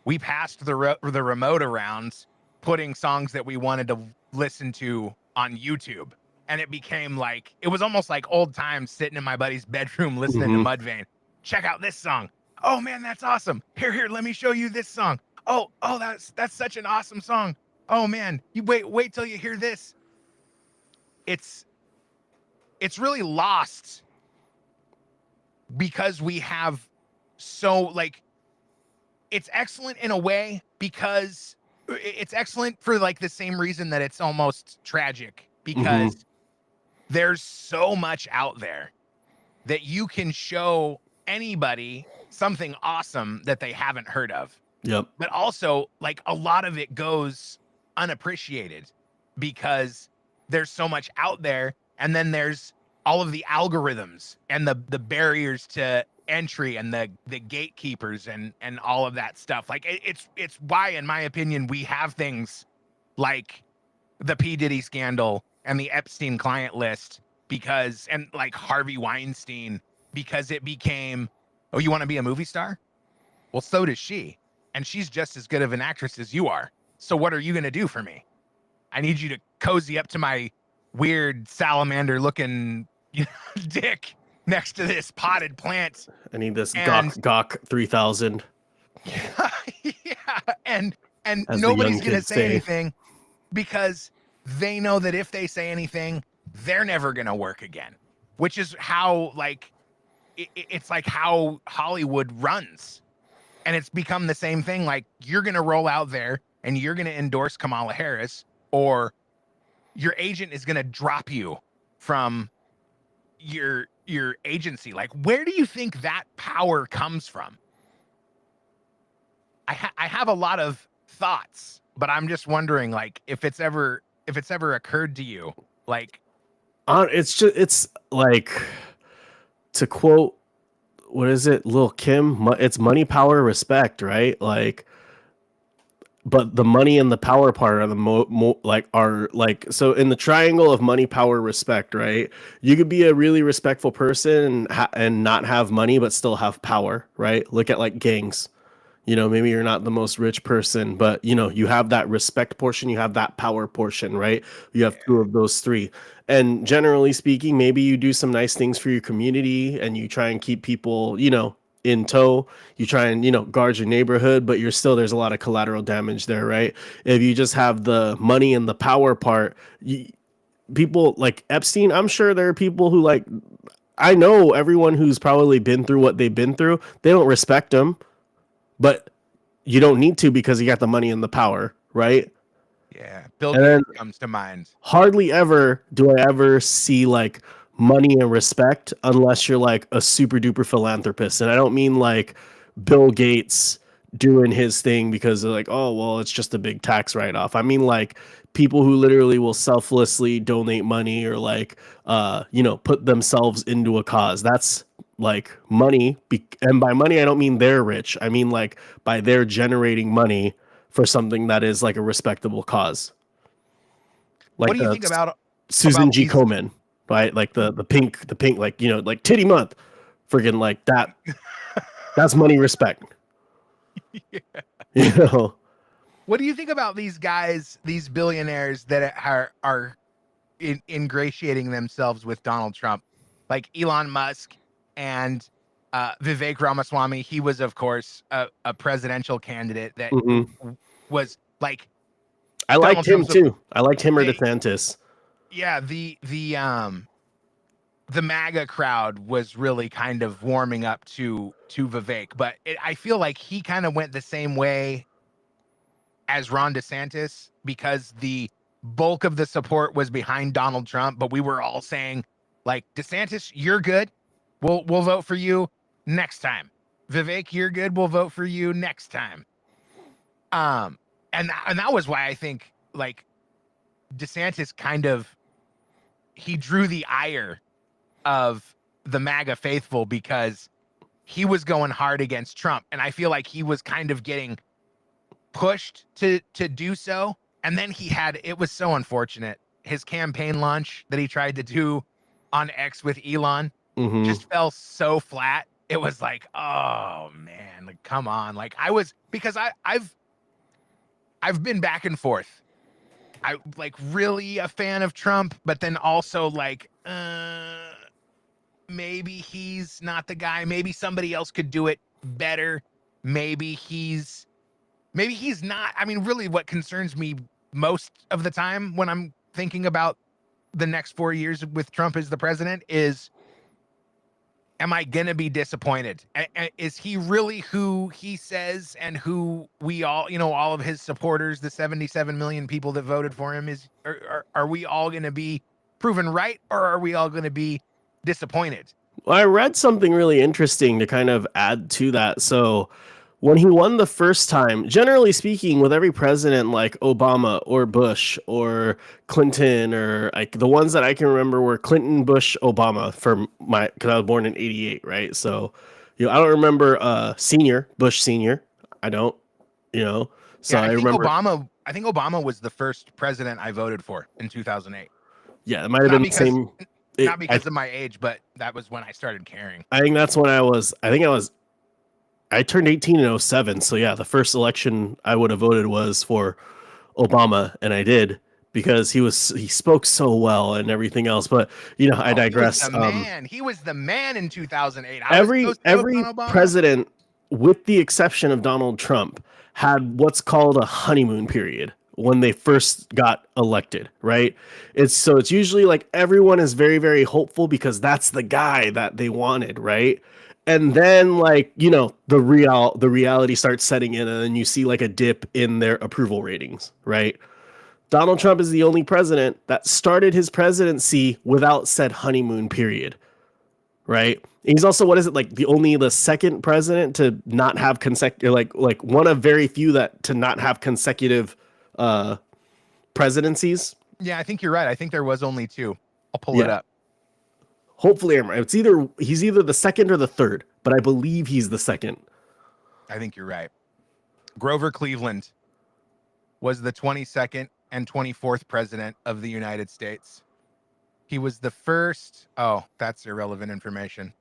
we passed the remote around, putting songs that we wanted to listen to on YouTube. And it became like, it was almost like old times sitting in my buddy's bedroom listening to Mudvayne. Check out this song. Oh man, that's awesome. Here, let me show you this song. Oh, that's such an awesome song. Oh man, you wait till you hear this. it's really lost because we have so like it's excellent in a way because it's excellent for like the same reason that it's almost tragic because there's so much out there that you can show anybody something awesome that they haven't heard of. Yep. But also like a lot of it goes unappreciated because there's so much out there. And then there's all of the algorithms and the barriers to entry and the gatekeepers and all of that stuff. Like it's why, in my opinion, we have things like the P. Diddy scandal and the Epstein client list because, and like Harvey Weinstein, because it became, oh, you want to be a movie star? Well, so does she. And she's just as good of an actress as you are. So what are you going to do for me? I need you to cozy up to my weird salamander looking dick next to this potted plant. I need this Gawk 3000. Yeah. And As nobody's the young going to kids say say. anything because they know that if they say anything, they're never going to work again, which is how like, it's like how Hollywood runs. And it's become the same thing. Like you're going to roll out there and you're going to endorse Kamala Harris, or your agent is going to drop you from your agency. Like, where do you think that power comes from? I have a lot of thoughts, but I'm just wondering, like, if it's ever occurred to you, like, It's like, to quote, what is it, Lil Kim? It's money, power, respect, right? Like, but the money and the power part are the so in the triangle of money, power, respect, right? You could be a really respectful person and not have money, but still have power, right? Look at like gangs. You know, maybe you're not the most rich person, but you know, you have that respect portion, you have that power portion, right? You have two of those three. And generally speaking, maybe you do some nice things for your community and you try and keep people, you know, in tow. You try and, you know, guard your neighborhood, but there's a lot of collateral damage there, right? If you just have the money and the power part, people like Epstein, I'm sure there are people who like, I know everyone who's probably been through what they've been through, they don't respect him. But you don't need to because you got the money and the power, right? Yeah, Bill Gates comes to mind. Hardly ever do I ever see like money and respect unless you're like a super duper philanthropist. And I don't mean like Bill Gates doing his thing because they're like, oh, well, it's just a big tax write-off. I mean like people who literally will selflessly donate money or like, you know, put themselves into a cause. That's like money, and by money I don't mean they're rich. I mean like by they're generating money for something that is like a respectable cause. Like what do you think about Susan G. Komen, right? Like the pink, like, you know, like titty month, friggin' like that. That's money, respect. Yeah. You know. What do you think about these guys, these billionaires that are ingratiating themselves with Donald Trump, like Elon Musk and Vivek Ramaswamy? He was, of course, a presidential candidate that was like. I liked him too. I liked him or DeSantis. Yeah, the MAGA crowd was really kind of warming up to Vivek, but I feel like he kind of went the same way as Ron DeSantis because the bulk of the support was behind Donald Trump, but we were all saying like, DeSantis, you're good. We'll vote for you next time. Vivek, you're good. We'll vote for you next time. And that was why I think like DeSantis kind of, he drew the ire of the MAGA faithful because he was going hard against Trump. And I feel like he was kind of getting pushed to do so. And then it was so unfortunate. His campaign launch that he tried to do on X with Elon just fell so flat. It was like, oh man, like, come on. Like because I've been back and forth. I like really a fan of Trump, but then also like, maybe he's not the guy. Maybe somebody else could do it better. Maybe he's not. I mean, really what concerns me most of the time when I'm thinking about the next 4 years with Trump as the president is, am I going to be disappointed? Is he really who he says, and who we all, all of his supporters, the 77 million people that voted for him, are we all going to be proven right, or are we all going to be disappointed? Well, I read something really interesting to kind of add to that. So when he won the first time, generally speaking, with every president like Obama or Bush or Clinton, or like the ones that I can remember were Clinton, Bush, Obama, because I was born in '88, right? So, I don't remember Bush Senior. I don't, So yeah, I remember I think Obama was the first president I voted for in 2008. Yeah, it might have been the same. Not because of my age, but that was when I started caring. I think that's when I turned 18 in 07. So yeah, the first election I would have voted was for Obama, and I did, because he spoke so well and everything else. But I digress. He was the man in 2008. Every president, with the exception of Donald Trump, had what's called a honeymoon period when they first got elected, right? It's usually like everyone is very, very hopeful because that's the guy that they wanted, right? And then the reality starts setting in, and then you see like a dip in their approval ratings, right? Donald Trump is the only president that started his presidency without said honeymoon period, right? He's also, the second president to not have consecutive, like one of very few to not have consecutive presidencies. Yeah, I think you're right. I think there was only 2. I'll pull it up. Hopefully I'm right. He's either the second or the third, but I believe he's the second. I think you're right. Grover Cleveland was the 22nd and 24th president of the United States. He was the first. Oh, that's irrelevant information.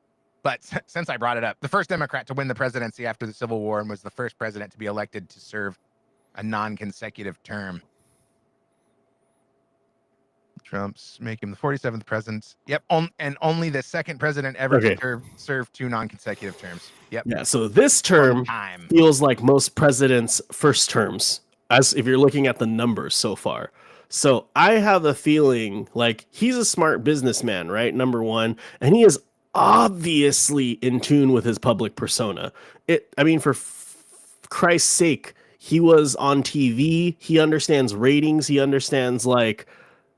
But since I brought it up, the first Democrat to win the presidency after the Civil War, and was the first president to be elected to serve a non-consecutive term. Trump's make him the 47th president. Yep. And only the second president ever to serve 2 non-consecutive terms. Yep. Yeah. So this term feels like most presidents' first terms, as if you're looking at the numbers so far. So I have a feeling like he's a smart businessman, right? Number one. And he is obviously in tune with his public persona. For Christ's sake, he was on TV. He understands ratings. He understands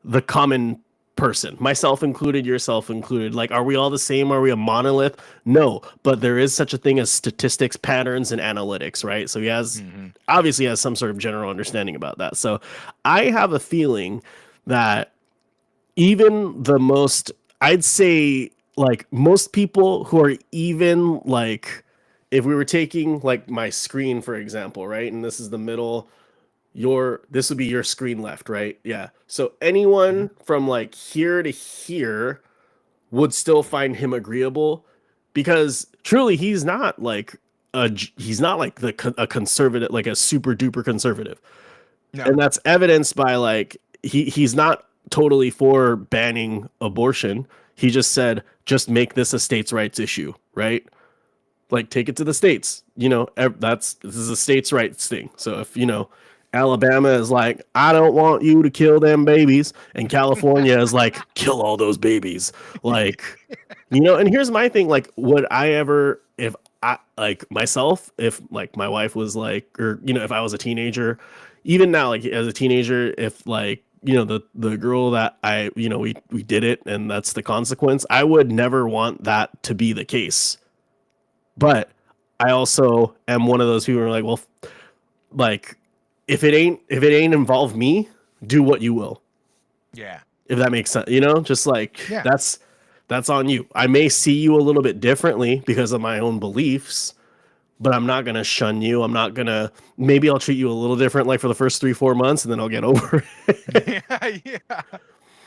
the common person, myself included, yourself included. Like, are we all the same? Are we a monolith? No, but there is such a thing as statistics, patterns, and analytics, right? So he obviously has some sort of general understanding about that. So I have a feeling that even the most, I'd say, most people who are even if we were taking my screen, for example, right? And this is the middle, this would be your screen left, right? Yeah. So anyone from here to here would still find him agreeable, because truly he's not a conservative, like a super duper conservative. No. And that's evidenced by he's not totally for banning abortion. He just said, just make this a states' rights issue, right? Take it to the states. This is a states' rights thing. So if, Alabama is I don't want you to kill them babies, and California is kill all those babies. And here's my thing. Would I ever, if I, myself, if my wife was if I was a teenager, even now, as a teenager, if the girl that we did it and that's the consequence, I would never want that to be the case. But I also am one of those people who are if it ain't involve me, do what you will. Yeah. If that makes sense, just that's on you. I may see you a little bit differently because of my own beliefs, but I'm not going to shun you. Maybe I'll treat you a little different, for the first 3-4 months, and then I'll get over it. Yeah.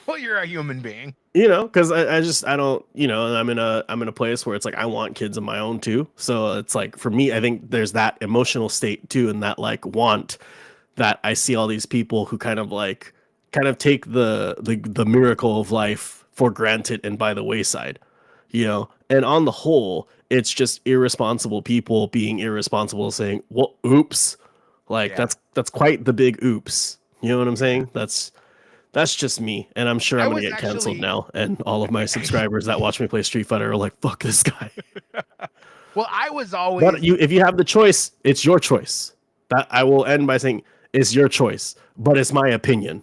Well, you're a human being, because I don't, and I'm in a place where it's I want kids of my own too. So it's for me, I think there's that emotional state too, and that want that I see all these people who kind of take the miracle of life for granted and by the wayside, and on the whole, it's just irresponsible people being irresponsible, saying, well, oops, that's quite the big oops. You know what I'm saying? That's That's just me, and I'm sure I'm gonna was get canceled actually- now. And all of my subscribers that watch me play Street Fighter are like, "Fuck this guy." Well, I was always But if you have the choice, it's your choice. That I will end by saying, "It's your choice," but it's my opinion.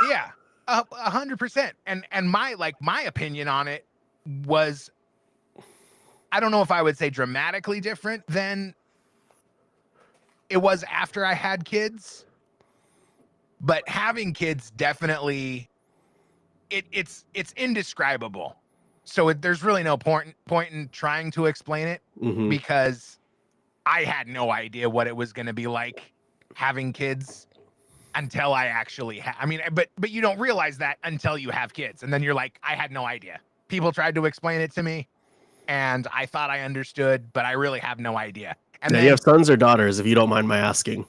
yeah, 100%. And my opinion on it was, I don't know if I would say dramatically different than it was after I had kids, but having kids definitely, it's indescribable. So there's really no point in trying to explain it, Mhm. because I had no idea what it was going to be like having kids until I actually but you don't realize that until you have kids, and then you're like, I had no idea. People tried to explain it to me, and I thought I understood, but I really have no idea. And Now, then you have sons or daughters, if you don't mind my asking.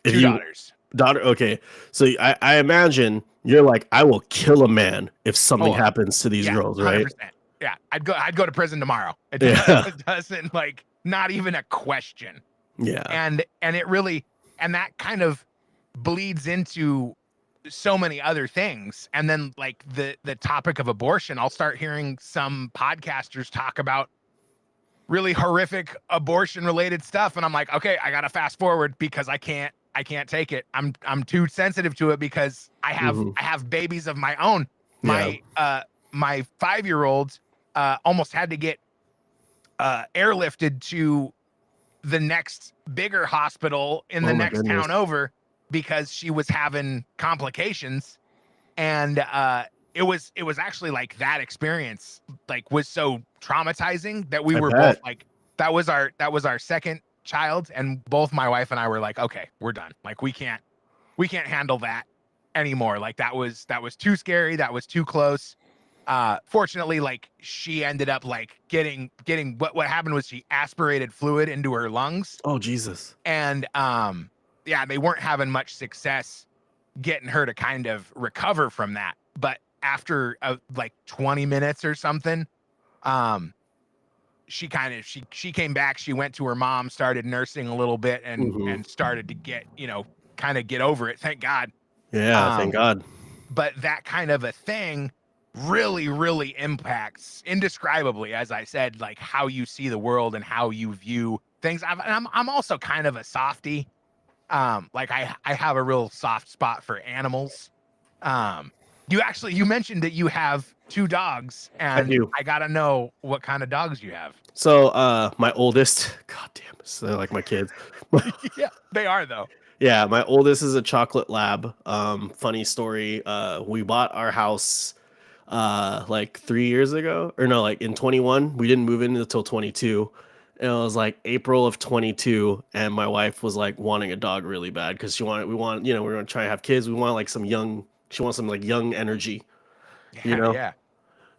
If two you, daughters. Daughter, okay. So I imagine you're like, I will kill a man if something Oh, happens to these Yeah, girls, right? 100%. Yeah, I'd go to prison tomorrow. It Yeah. doesn't, like, not even a question. Yeah. And it really, and that kind of bleeds into so many other things. And then, like, the topic of abortion, I'll start hearing some podcasters talk about really horrific abortion related stuff, and I'm like, okay, I gotta fast forward because I can't take it. I'm too sensitive to it because I have babies of my own. My 5-year-old almost had to get airlifted to the next bigger hospital in the next town over because she was having complications. And it was actually, like, that experience, like, was so traumatizing that we were both like, that was our second child, and both my wife and I were like, okay, we're done. Like, we can't handle that anymore. Like, that was too scary. That was too close. Fortunately, like, she ended up, like, getting what happened was she aspirated fluid into her lungs. Oh, Jesus. And yeah, they weren't having much success getting her to kind of recover from that. But after like 20 minutes or something, she came back. She went to her mom, started nursing a little bit, and started to get, kind of get over it. Thank God. Yeah, thank God. But that kind of a thing really, really impacts indescribably, as I said, like, how you see the world and how you view things. I'm also kind of a softie. Like, I have a real soft spot for animals. You mentioned that you have 2 dogs, and I do. I gotta know what kind of dogs you have. So my oldest, God damn, so they're like my kids. Yeah, they are, though. Yeah, my oldest is a chocolate lab. Funny story. We bought our house like 3 years ago, or no, like in 21. We didn't move in until 22. And it was like April of 22, and my wife was like wanting a dog really bad because we were gonna try to have kids. We want like she wants some like young energy, Yeah.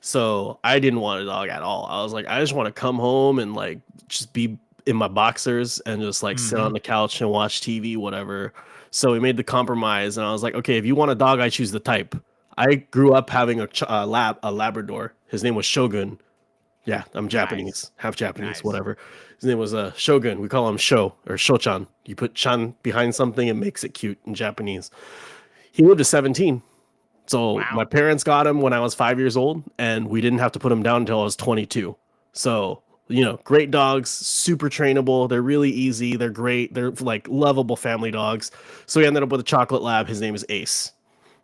So I didn't want a dog at all. I was like, I just want to come home and like just be in my boxers and just like sit on the couch and watch TV, whatever. So we made the compromise, and I was like, okay, if you want a dog, I choose the type. I grew up having a Labrador. His name was Shogun. Yeah, I'm Japanese, half Japanese, whatever. His name was Shogun. We call him Sho or Shochan. You put chan behind something, it makes it cute in Japanese. He lived to 17. So my parents got him when I was 5 years old, and we didn't have to put him down until I was 22. So, great dogs, super trainable. They're really easy. They're great. They're like lovable family dogs. So we ended up with a chocolate lab. His name is Ace.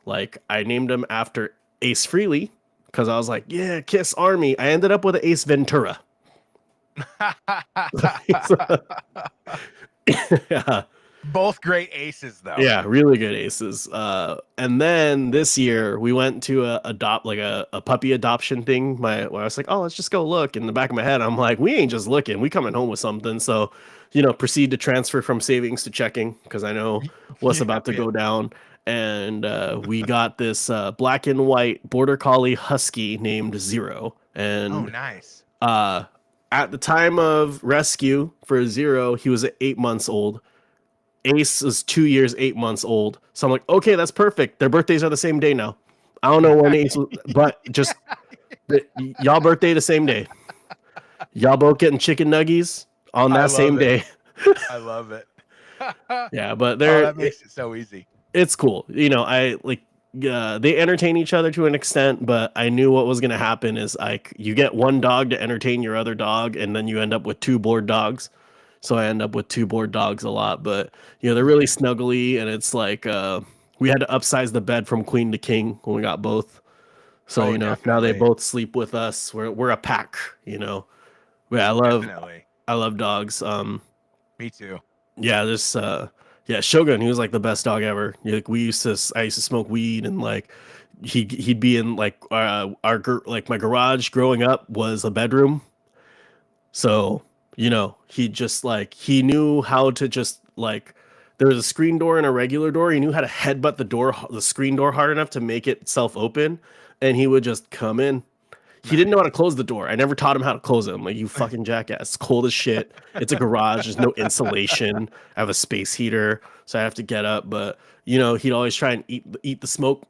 Like, I named him after Ace Frehley because I was like, yeah, Kiss Army. I ended up with an Ace Ventura. Yeah. Both great aces, though. Yeah, really good aces. And then this year we went to adopt like a puppy adoption thing. Where I was like, oh, let's just go look. In the back of my head, I'm like, we ain't just looking. We coming home with something. So, proceed to transfer from savings to checking because I know what's about to go down. And we got this black and white border collie husky named Zero. And oh, nice. At the time of rescue for Zero, he was 8 months old. Ace is 2 years, 8 months old. So I'm like, okay, that's perfect. Their birthdays are the same day now. I don't know when Ace was, but just y'all birthday the same day. Y'all both getting chicken nuggies on that same day. I love it. Yeah, but that makes it so easy. It's cool. I like they entertain each other to an extent, but I knew what was going to happen is like you get one dog to entertain your other dog, and then you end up with two bored dogs. So I end up with two bored dogs a lot, but they're really snuggly, and it's like we had to upsize the bed from queen to king when we got both. So now they definitely. both sleep with us. We're a pack, But Definitely. I love dogs. Me too. Yeah, Shogun, he was like the best dog ever. Like I used to smoke weed, and like he'd be in like like my garage growing up was a bedroom. So, he just like he knew how to just like there was a screen door and a regular door. He knew how to headbutt the screen door hard enough to make it self open, and he would just come in. He didn't know how to close the door. I never taught him how to close it. I'm like, you fucking jackass. It's cold as shit. It's a garage. There's no insulation. I have a space heater, so I have to get up. But, he'd always try and eat the smoke.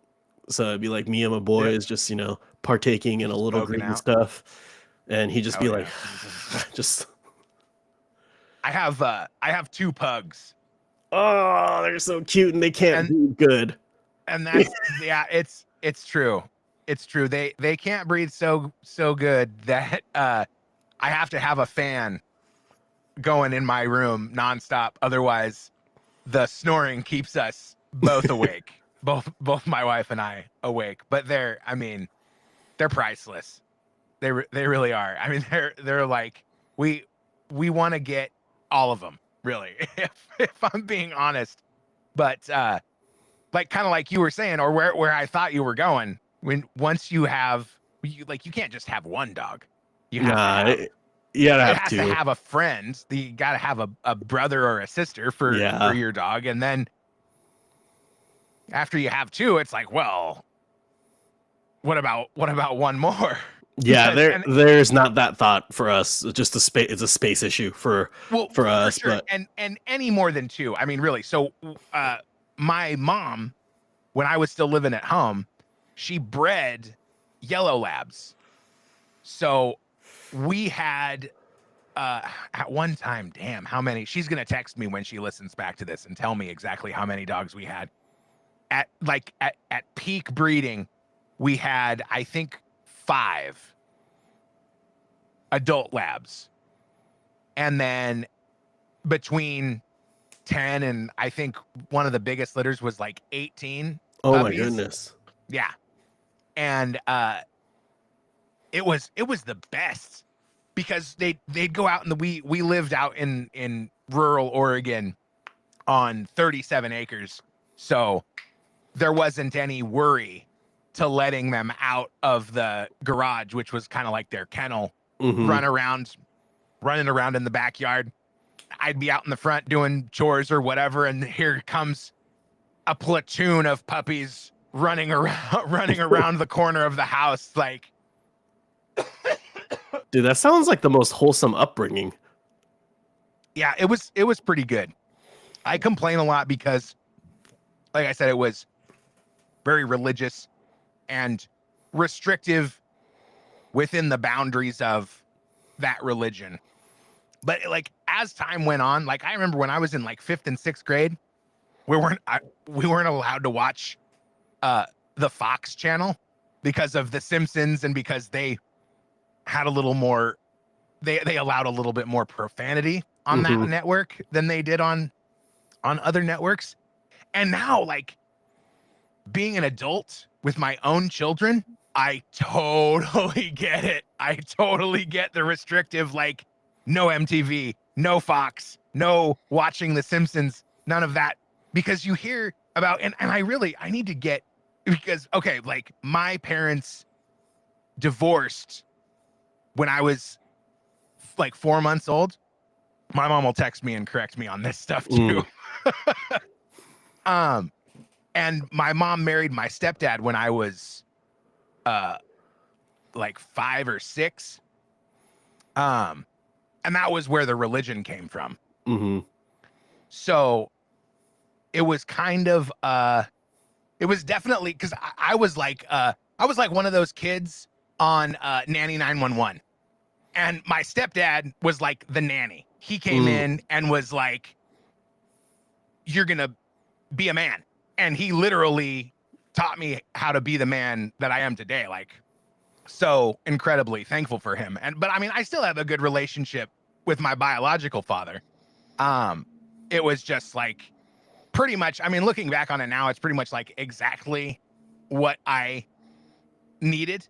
So it'd be like me and my boys just, partaking in a little Smoking green out. stuff. And he'd just be like, yeah. just, I have two pugs, oh, they're so cute and they can't do good. and that's it's true. It's true. They can't breathe so good that I have to have a fan going in my room nonstop. Otherwise, the snoring keeps us both awake. both my wife and I awake. But they're priceless. They really are. I mean, they're like we want to get all of them, really, if I'm being honest. But like kind of like you were saying, or where I thought you were going. Once you have you can't just have one dog. You have to have a friend. You got to have a brother or a sister for your dog, and then after you have two, it's like, well, what about one more? Yeah, there's not that thought for us. It's just it's a space issue for us. Sure. But and any more than two, I mean, really. So my mom, when I was still living at home, she bred yellow labs. So we had at one time, damn, how many? She's gonna text me when she listens back to this and tell me exactly how many dogs we had. At peak breeding, we had, I think, 5 adult labs, and then between 10 and I think one of the biggest litters was like 18 oh puppies. my goodness, yeah. And it was the best because they'd go out in we lived out in rural Oregon on 37 acres, so there wasn't any worry to letting them out of the garage, which was kind of like their kennel. Running around in the backyard. I'd be out in the front doing chores or whatever, and here comes a platoon of puppies running around the corner of the house. Like, dude, that sounds like the most wholesome upbringing. Yeah, it was pretty good. I complain a lot because, like I said, it was very religious and restrictive within the boundaries of that religion. But like as time went on, like I remember when I was in like 5th and 6th grade, we weren't allowed to watch the Fox channel because of The Simpsons, and because they had a little more, they allowed a little bit more profanity on that network than they did on other networks. And now, like, being an adult with my own children, I totally get it. I totally get the restrictive, like, no MTV, no Fox, no watching The Simpsons, none of that. Because you hear about, and I need to get, because, okay, like, my parents divorced when I was like 4 months old. My mom will text me and correct me on this stuff too. And my mom married my stepdad when I was like 5 or 6. And that was where the religion came from. So it was kind of it was definitely, because I was like one of those kids on Nanny 911. And my stepdad was like the nanny. He came in and was like, "You're gonna be a man." And he literally taught me how to be the man that I am today. Like, so incredibly thankful for him. But I mean, I still have a good relationship with my biological father. It was just like pretty much, I mean, looking back on it now, it's pretty much like exactly what I needed.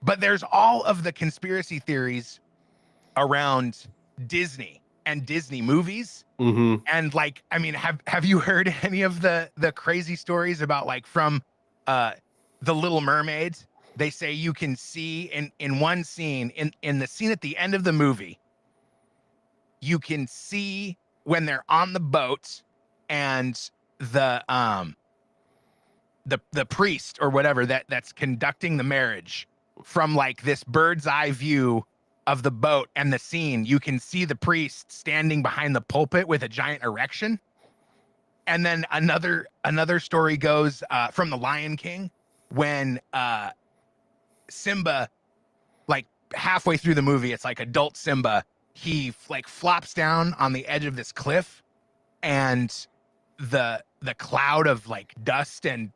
But there's all of the conspiracy theories around Disney and Disney movies. Mm-hmm. And like, I mean, have you heard any of the crazy stories about like from The Little Mermaid? They say you can see in one scene, in the scene at the end of the movie, you can see when they're on the boat and the priest or whatever that's conducting the marriage, from like this bird's eye view of the boat and the scene, you can see the priest standing behind the pulpit with a giant erection. And then another story goes from The Lion King, when Simba, like halfway through the movie, it's like adult Simba, he like flops down on the edge of this cliff, and the cloud of like dust and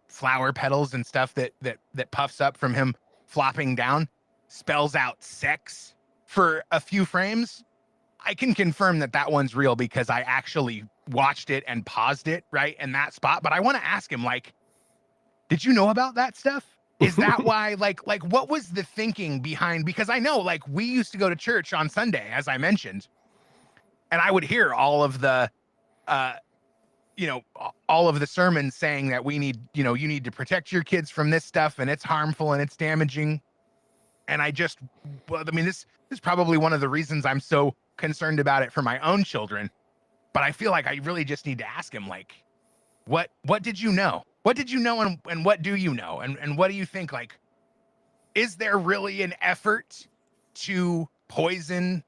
flower petals and stuff that puffs up from him flopping down spells out sex for a few frames. I can confirm that one's real because I actually watched it and paused it right in that spot. But I want to ask him, like, did you know about that stuff? Is that why, like what was the thinking behind? Because I know, like, we used to go to church on Sunday, as I mentioned, and I would hear all of the, all of the sermons saying that we need, you need to protect your kids from this stuff, and it's harmful and it's damaging. And this is probably one of the reasons I'm so concerned about it for my own children. But I feel like I really just need to ask him, like, what did you know? What did you know, and what do you know? And what do you think? Like, is there really an effort to poison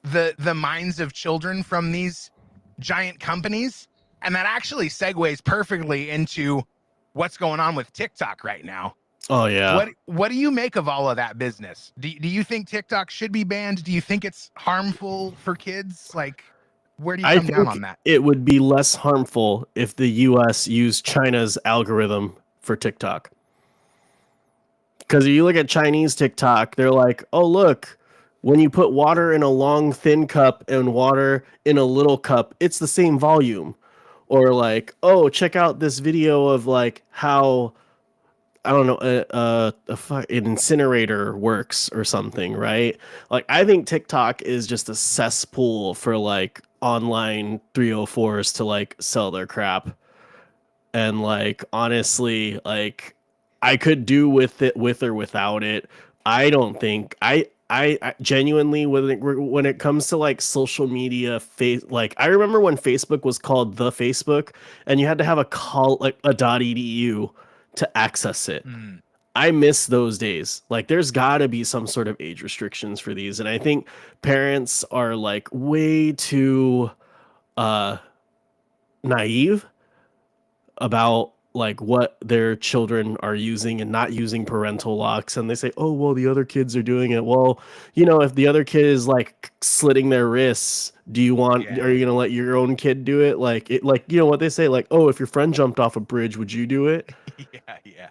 the minds of children from these giant companies? And that actually segues perfectly into what's going on with TikTok right now. Oh yeah. What do you make of all of that business? Do you think TikTok should be banned? Do you think it's harmful for kids? Like, where do you come down on that? It would be less harmful if the US used China's algorithm for TikTok. Because if you look at Chinese TikTok, they're like, oh, look, when you put water in a long, thin cup and water in a little cup, it's the same volume. Or like, oh, check out this video of like how, I don't know, an incinerator works or something, right? Like, I think TikTok is just a cesspool for like online 304s to like sell their crap. And like, honestly, like, I could do with it, with or without it. I don't think I genuinely, when it comes to like social media, like, I remember when Facebook was called The Facebook, and you had to have a .edu to access it. I miss those days. Like, there's got to be some sort of age restrictions for these, and I think parents are like way too naive about like what their children are using and not using parental locks. And they say, oh, well, the other kids are doing it. Well, if the other kid is like slitting their wrists, are you going to let your own kid do it? Like, what they say, like, oh, if your friend jumped off a bridge, would you do it? Yeah.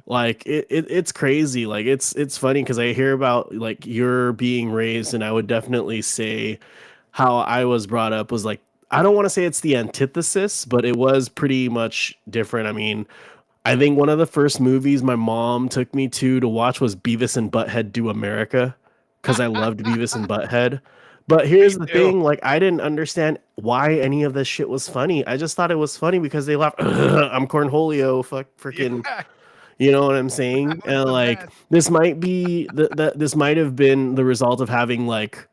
Like, it's crazy. Like, it's funny because I hear about like you're being raised, and I would definitely say how I was brought up was like, I don't want to say it's the antithesis, but it was pretty much different. I mean, I think one of the first movies my mom took me to watch was Beavis and Butthead Do America, because I loved Beavis and Butthead. But here's the thing, like, I didn't understand why any of this shit was funny. I just thought it was funny because they laughed. I'm Cornholio, freaking. Yeah. You know what I'm saying? And like, this might be this might have been the result of having like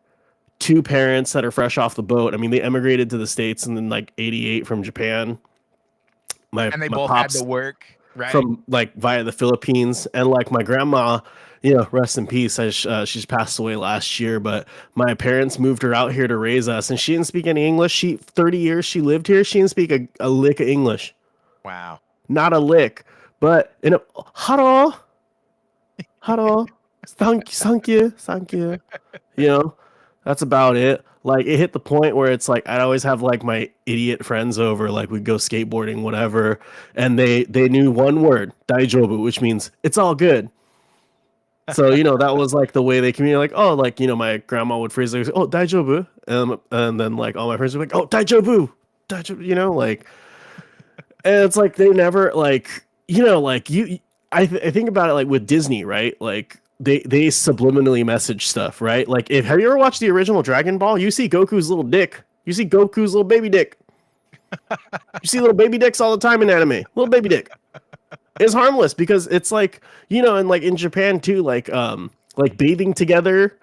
two parents that are fresh off the boat. I mean, they emigrated to the States in like '88 from Japan. And they both had to work, right? From like via the Philippines. And like my grandma, rest in peace. She's passed away last year, but my parents moved her out here to raise us, and she didn't speak any English. 30 years she lived here. She didn't speak a lick of English. Wow. Not a lick. But hello, thank you. That's about it. Like it hit the point where it's like I'd always have like my idiot friends over, like we'd go skateboarding, whatever, and they knew one word, "daijobu," which means it's all good. So that was like the way they communicate. Like, oh, like my grandma would phrase it, "Oh, daijobu," and then like all my friends would be like, "Oh, daijobu, daijobu," like, and it's like they never like like you. I think about it like with Disney, right? Like they subliminally message stuff, right? Like if have you ever watched the original Dragon Ball? You see Goku's little dick. You see Goku's little baby dick. You see little baby dicks all the time in anime. Little baby dick. It's harmless because it's like, and like in Japan too, like bathing together,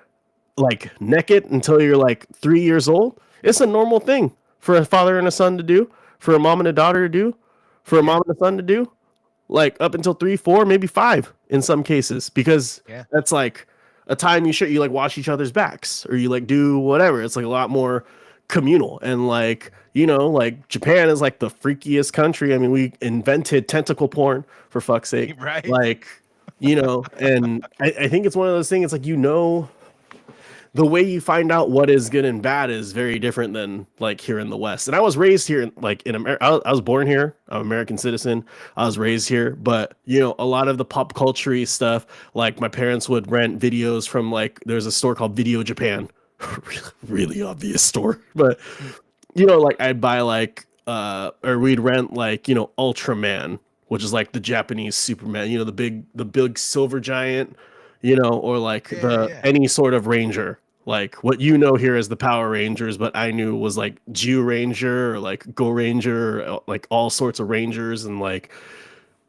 like naked until you're like 3 years old. It's a normal thing for a father and a son to do, for a mom and a daughter to do, for a mom and a son to do. Like up until 3, 4, maybe 5 in some cases, because that's like a time you like wash each other's backs or you like do whatever. It's like a lot more communal and like, like Japan is like the freakiest country. I mean, we invented tentacle porn for fuck's sake. Right. Like, and I think it's one of those things. It's like, the way you find out what is good and bad is very different than like here in the West. And I was raised here, like in America. I was born here. I'm an American citizen. I was raised here, but a lot of the pop culture stuff, like my parents would rent videos from like, there's a store called Video Japan, really obvious store, but like I'd buy like, or we'd rent like, Ultraman, which is like the Japanese Superman, the big silver giant, or like any sort of ranger, like what here as the Power Rangers, but I knew was like Jew Ranger or like Go Ranger, or like all sorts of Rangers, and like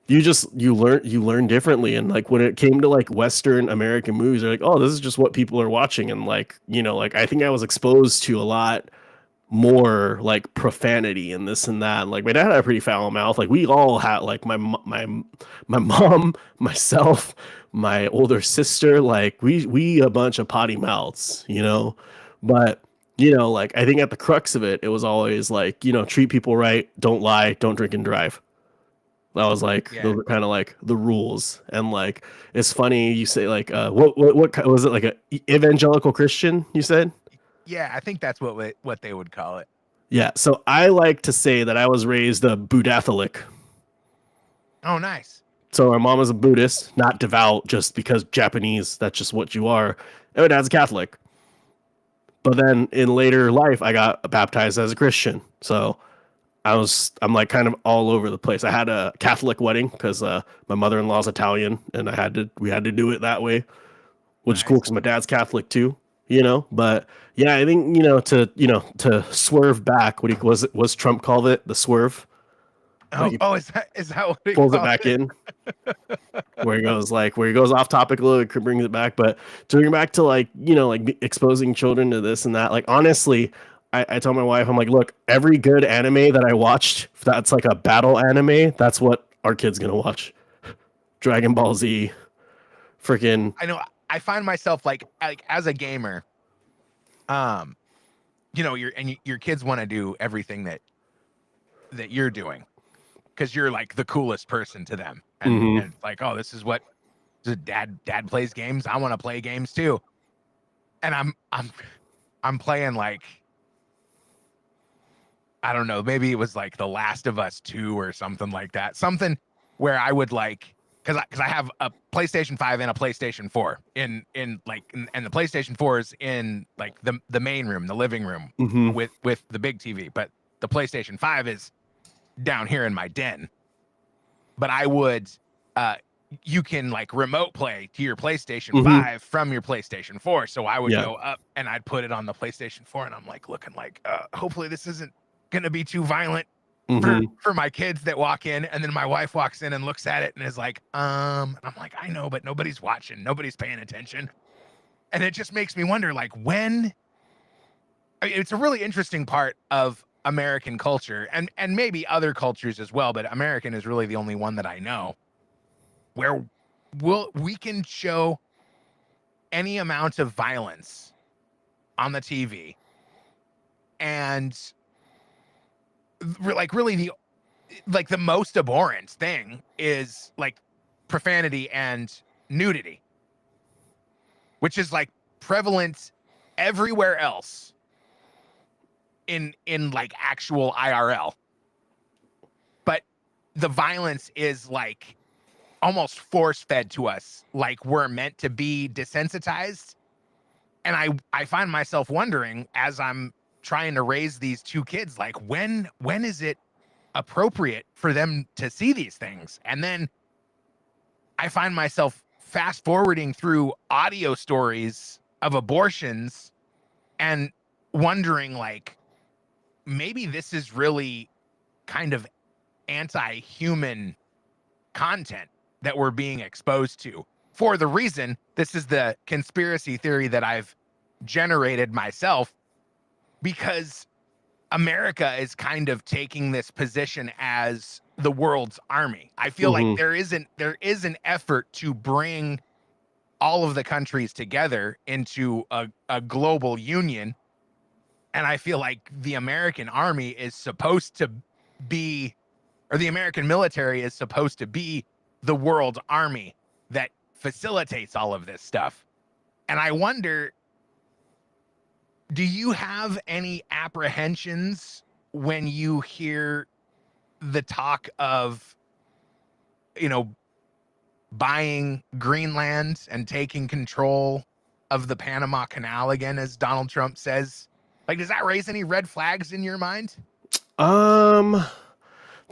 you learn differently. And like when it came to like Western American movies, they're like, oh, this is just what people are watching, and like like I think I was exposed to a lot more like profanity and this and that. Like my dad had a pretty foul mouth. Like we all had, like my mom, myself, my older sister, like we a bunch of potty mouths, but like I think at the crux of it, it was always like, treat people right, don't lie, don't drink and drive. That was like, those are kind of like the rules. And like, it's funny you say like, what was it, like a evangelical Christian, you said? Yeah, I think that's what they would call it. Yeah, so I like to say that I was raised a Buddhatholic. Oh, nice. So our mom is a Buddhist, not devout, just because Japanese, that's just what you are. And my dad's a Catholic. But then in later life, I got baptized as a Christian. So I'm like kind of all over the place. I had a Catholic wedding because my mother-in-law's Italian, and we had to do it that way, which is cool because my dad's Catholic too. But yeah, I think to swerve back. Was Trump called it the swerve? Is that what he pulls it back in? where he goes off topic a little, brings it back. But to bring it back to like like exposing children to this and that. Like honestly, I tell my wife, I'm like, look, every good anime that I watched, that's like a battle anime, that's what our kid's gonna watch. Dragon Ball Z, freaking. I know. I find myself like as a gamer, your kids want to do everything that you're doing because you're like the coolest person to them, and it's like, oh, this is dad plays games. I want to play games too, and I'm playing like, I don't know, maybe it was like The Last of Us 2 or something like that, something where I would like. Because I have a PlayStation 5 and a PlayStation 4 and the PlayStation 4 is in like the main room, the living room with the big TV, but the PlayStation 5 is down here in my den. But I would you can like remote play to your PlayStation 5 from your PlayStation 4. So I would go up and I'd put it on the PlayStation 4 and I'm like looking like hopefully this isn't gonna be too violent for my kids that walk in, and then my wife walks in and looks at it and is like, and I'm like, I know, but nobody's watching, nobody's paying attention. And it just makes me wonder, like, it's a really interesting part of American culture and maybe other cultures as well, but American is really the only one that I know where we can show any amount of violence on the TV and like really the most abhorrent thing is like profanity and nudity, which is like prevalent everywhere else in like actual IRL. But the violence is like almost force-fed to us, like we're meant to be desensitized. And I find myself wondering, as I'm trying to raise these two kids, like when is it appropriate for them to see these things? And then I find myself fast forwarding through audio stories of abortions and wondering, like, maybe this is really kind of anti-human content that we're being exposed to. For the reason, this is the conspiracy theory that I've generated myself, because America is kind of taking this position as the world's army. I feel like there is an effort to bring all of the countries together into a global union. And I feel like the American army is supposed to be, or the American military is supposed to be, the world army that facilitates all of this stuff. And I wonder, do you have any apprehensions when you hear the talk of, you know, buying Greenland and taking control of the Panama Canal again, as Donald Trump says? Like, does that raise any red flags in your mind? To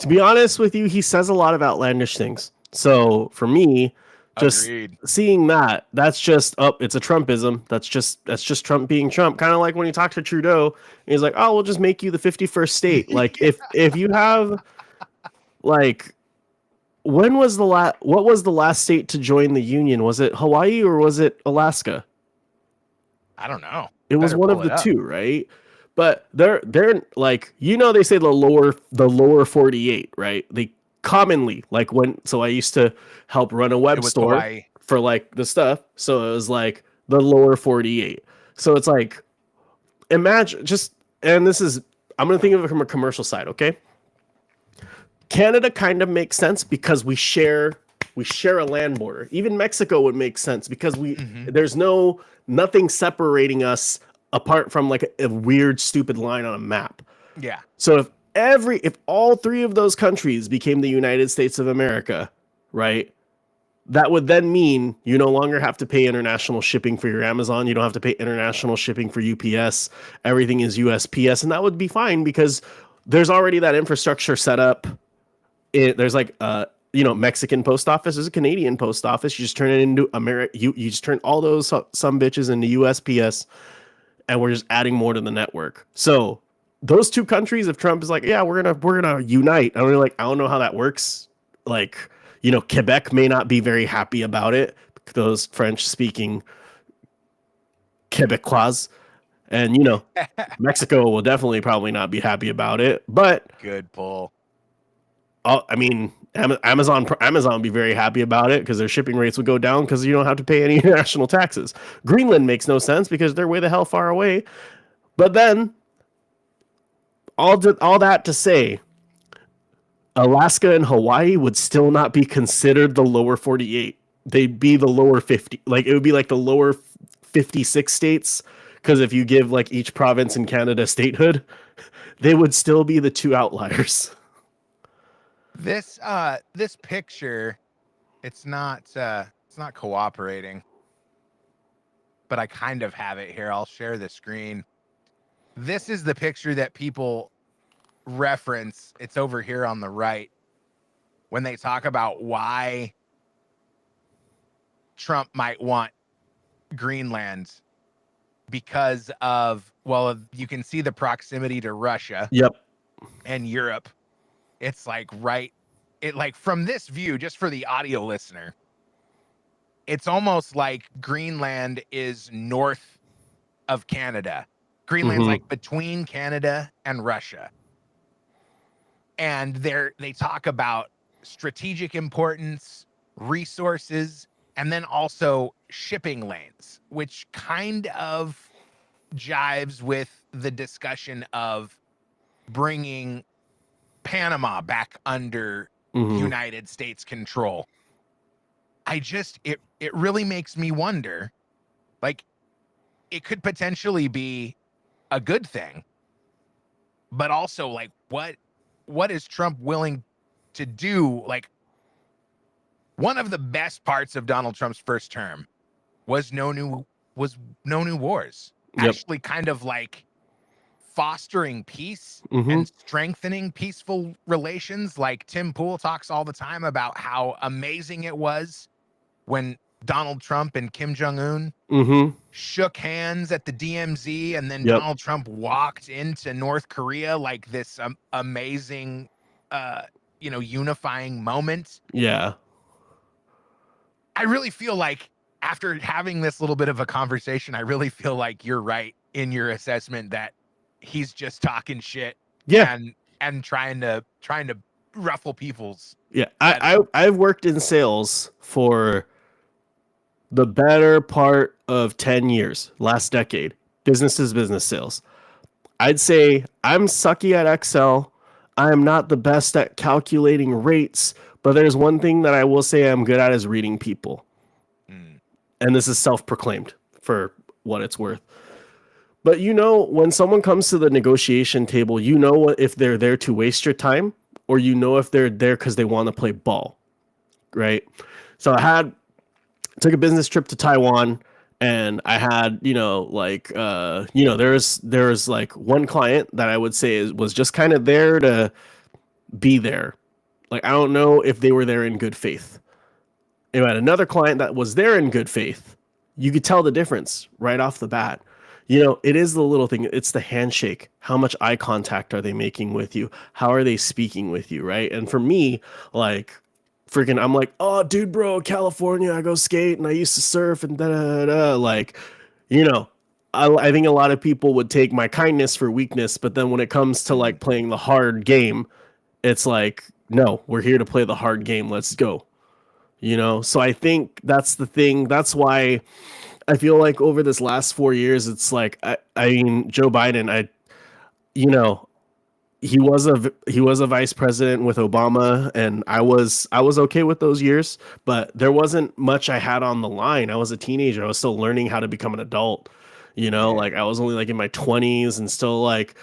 be honest with you, he says a lot of outlandish things. So for me, just Agreed. seeing that's just it's a Trumpism. That's just Trump being Trump. Kind of like when you talk to Trudeau, he's like, "Oh, we'll just make you the 51st state." Like if you have, like, what was the last state to join the union? Was it Hawaii or was it Alaska? I don't know. It was one of the two, right? But they're like, you know, they say the lower 48, right? They commonly, like, so I used to help run a web store Hawaii for like the stuff. So it was like the lower 48. So it's like, imagine and this is, I'm going to think of it from a commercial side. Okay. Canada kind of makes sense because we share a land border. Even Mexico would make sense because there's nothing separating us apart from like a weird, stupid line on a map. Yeah. So if all three of those countries became the United States of America, right? That would then mean you no longer have to pay international shipping for your Amazon. You don't have to pay international shipping for UPS. Everything is USPS, and that would be fine because there's already that infrastructure set up. There's like Mexican post office. There's a Canadian post office. You just turn it into America. You just turn all those some bitches into USPS, and we're just adding more to the network. So those two countries, if Trump is like, yeah, we're gonna unite, I don't know how that works. Like, Quebec may not be very happy about it. Those French speaking Quebecois, and Mexico will definitely probably not be happy about it. But good pull. I mean, Amazon would be very happy about it because their shipping rates would go down because you don't have to pay any international taxes. Greenland makes no sense because they're way the hell far away. But then, all that to say, Alaska and Hawaii would still not be considered the lower 48. They'd be the lower 50. Like, it would be like the lower 56 states. Because if you give like each province in Canada statehood, they would still be the two outliers. This picture, it's not cooperating, but I kind of have it here. I'll share the screen. This is the picture that people reference. It's over here on the right when they talk about why Trump might want Greenland, because of, well, you can see the proximity to Russia. Yep. And Europe. It's like from this view, just for the audio listener, it's almost like Greenland is north of Canada. Greenland's like between Canada and Russia. And they talk about strategic importance, resources, and then also shipping lanes, which kind of jives with the discussion of bringing Panama back under United States control. It really makes me wonder, like, it could potentially be a good thing, but also like what is Trump willing to do? Like, one of the best parts of Donald Trump's first term was no new wars. Yep. Actually kind of like fostering peace Mm-hmm. and strengthening peaceful relations. Like Tim Pool talks all the time about how amazing it was when Donald Trump and Kim Jong-un Mm-hmm. shook hands at the DMZ, and then Yep. Donald Trump walked into North Korea like this amazing, unifying moment. Yeah. I really feel like after having this little bit of a conversation, I really feel like you're right in your assessment that he's just talking shit Yeah. and trying to ruffle people's. Yeah. I've worked in sales for the better part of 10 years, last decade, business to business sales. I'd say I'm sucky at Excel. I am not the best at calculating rates, but there's one thing that I will say I'm good at is reading people. And this is self-proclaimed for what it's worth. But when someone comes to the negotiation table, if they're there to waste your time, or if they're there because they want to play ball, right? So I took a business trip to Taiwan, and I had, there's like one client that I would say was just kind of there to be there. Like, I don't know if they were there in good faith. And I had another client that was there in good faith. You could tell the difference right off the bat. It is the little thing. It's the handshake. How much eye contact are they making with you? How are they speaking with you, right? And for me, like, freaking, I'm like, oh, dude, bro, California, I go skate and I used to surf and da-da-da-da. Like, I think a lot of people would take my kindness for weakness, but then when it comes to like playing the hard game, it's like, no, we're here to play the hard game. Let's go. So I think that's the thing. That's why I feel like over this last 4 years, it's like, I mean, Joe Biden, he was a vice president with Obama, and I was okay with those years, but there wasn't much I had on the line. I was a teenager. I was still learning how to become an adult. Like I was only like in my 20s and still like,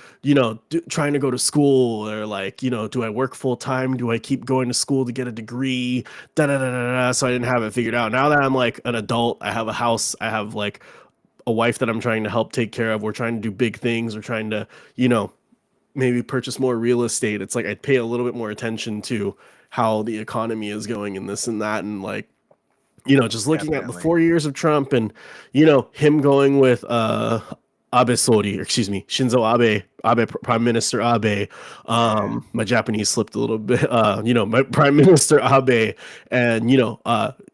trying to go to school, or like, do I work full time? Do I keep going to school to get a degree? So I didn't have it figured out. Now that I'm like an adult, I have a house, I have like a wife that I'm trying to help take care of. We're trying to do big things. We're trying to, maybe purchase more real estate. It's like I pay a little bit more attention to how the economy is going and this and that, and like, just looking at the 4 years of Trump and, him going with Shinzo Abe, Prime Minister Abe. My Japanese slipped a little bit, my Prime Minister Abe, and,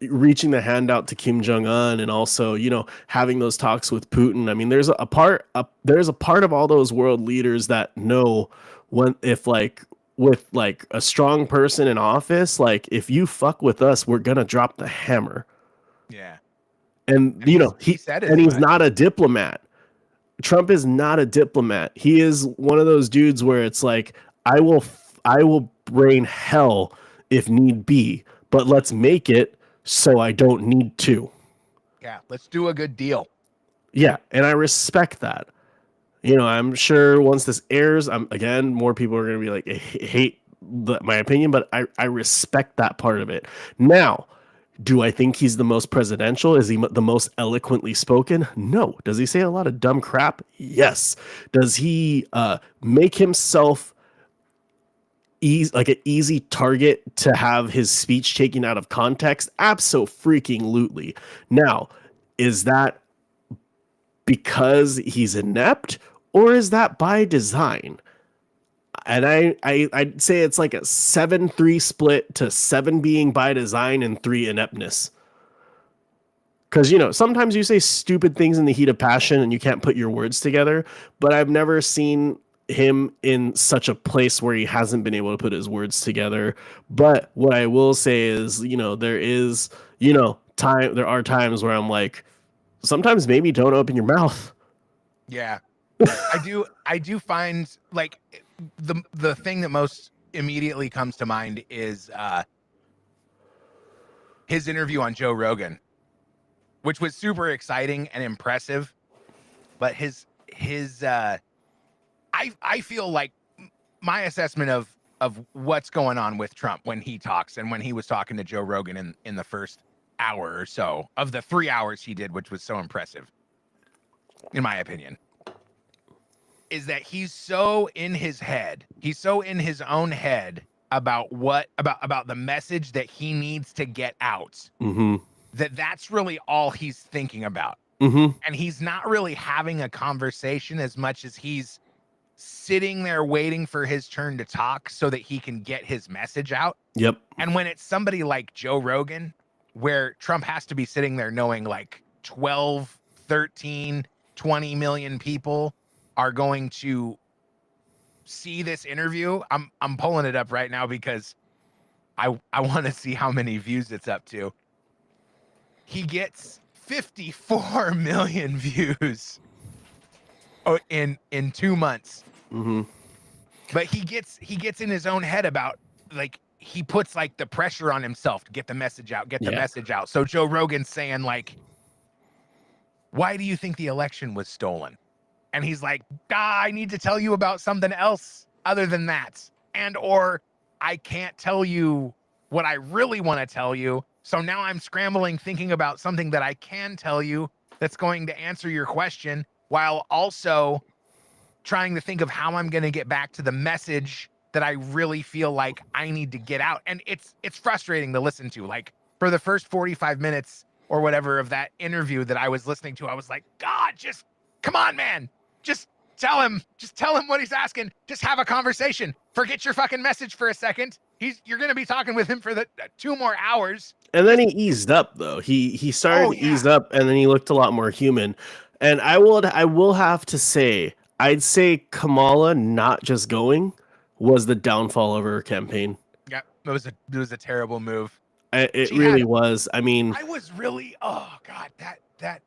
reaching the hand out to Kim Jong-un, and also, having those talks with Putin. I mean, there's a part of all those world leaders that know with like a strong person in office, like if you fuck with us, we're gonna drop the hammer. Yeah. And he said it, and he's not a diplomat. Trump is not a diplomat. He is one of those dudes where it's like, I will rain hell if need be, but let's make it so I don't need to. Yeah, let's do a good deal. Yeah, and I respect that. I'm sure once this airs, more people are going to be like, hate my opinion, but I respect that part of it. Now, do I think he's the most presidential? Is he the most eloquently spoken? No. Does he say a lot of dumb crap? Yes. Does he make himself like an easy target to have his speech taken out of context? Abso-freaking-lutely. Now, is that because he's inept, or is that by design? And I'd say it's like a 7-3 split to 7 being by design and 3 ineptness. Because, sometimes you say stupid things in the heat of passion and you can't put your words together, but I've never seen him in such a place where he hasn't been able to put his words together. But what I will say is, there is, there are times where I'm like, sometimes maybe don't open your mouth. Yeah. I do find like the thing that most immediately comes to mind is his interview on Joe Rogan, which was super exciting and impressive. but I feel like my assessment of what's going on with Trump when he talks and when he was talking to Joe Rogan in the first hour or so of the 3 hours he did, which was so impressive, in my opinion, is that he's so in his head. He's so in his own head about about the message that he needs to get out. That's really all he's thinking about. And he's not really having a conversation as much as he's sitting there waiting for his turn to talk so that he can get his message out. Yep. And when it's somebody like Joe Rogan, where Trump has to be sitting there knowing like 12, 13, 20 million people are going to see this interview. I'm pulling it up right now because I want to see how many views it's up to. He gets 54 million views in 2 months. But he gets in his own head about, like, he puts like the pressure on himself to get the message out, the message out. So Joe Rogan's saying like, why do you think the election was stolen? And he's like, I need to tell you about something else other than that. And, or I can't tell you what I really want to tell you. So now I'm scrambling, thinking about something that I can tell you that's going to answer your question, while also trying to think of how I'm going to get back to the message that I really feel like I need to get out. And it's frustrating to listen to. Like, for the first 45 minutes or whatever of that interview that I was listening to, I was like, God, just come on, man. Just tell him what he's asking. Just have a conversation. Forget your fucking message for a second. You're going to be talking with him for the 2 more hours. And then he eased up, though. He started to ease up, and then he looked a lot more human. And I will have to say, I'd say Kamala not just going was the downfall of her campaign. Yeah, it was a terrible move. It really was. I mean, I was really, oh God, that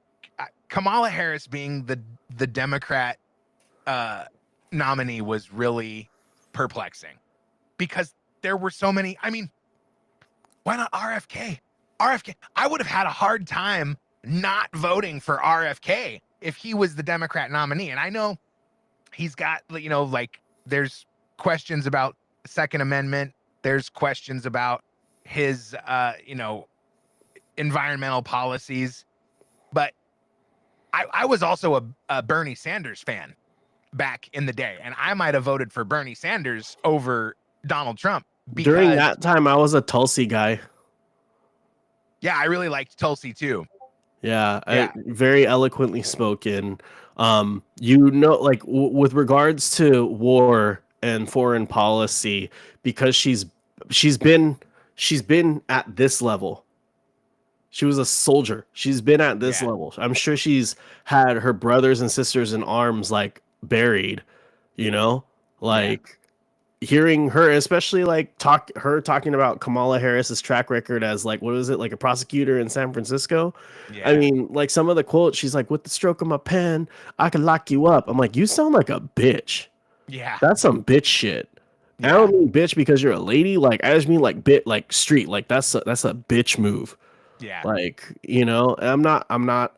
Kamala Harris being the Democrat nominee was really perplexing, because there were so many. I mean, why not RFK? I would have had a hard time not voting for RFK if he was the Democrat nominee. And I know he's got, you know, like, there's questions about the Second Amendment. There's questions about his, you know, environmental policies. But I was also a Bernie Sanders fan back in the day, and I might have voted for Bernie Sanders over Donald Trump. During that time, I was a Tulsi guy. Yeah, I really liked Tulsi too. Yeah. Very eloquently spoken. You know, like with regards to war and foreign policy, because she's been at this level. She was a soldier. She's been at this level. I'm sure she's had her brothers and sisters in arms, like, buried, you know, like, hearing her, especially like talking about Kamala Harris's track record as, like, what was it, like a prosecutor in San Francisco? I mean, like, some of the quotes, she's like, with the stroke of my pen, I could lock you up. I'm like, you sound like a bitch. Yeah. That's some bitch shit. I don't mean bitch because you're a lady. Like, I just mean like like street. Like, that's a bitch move. Yeah. Like, you know, I'm not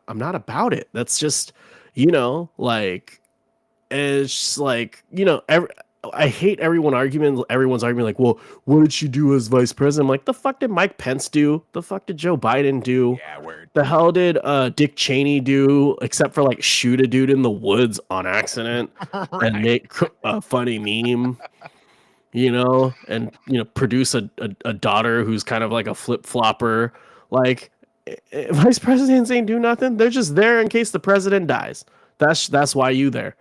about it. That's just, you know, like, it's just like, you know, I hate everyone's argument like, well, what did she do as vice president? I'm like, the fuck did Mike Pence do? The fuck did Joe Biden do? Yeah, word. The hell did Dick Cheney do, except for, like, shoot a dude in the woods on accident and make a funny meme, you know, and, you know, produce a daughter who's kind of like a flip-flopper. Like, vice presidents ain't do nothing. They're just there in case the president dies. That's why you there.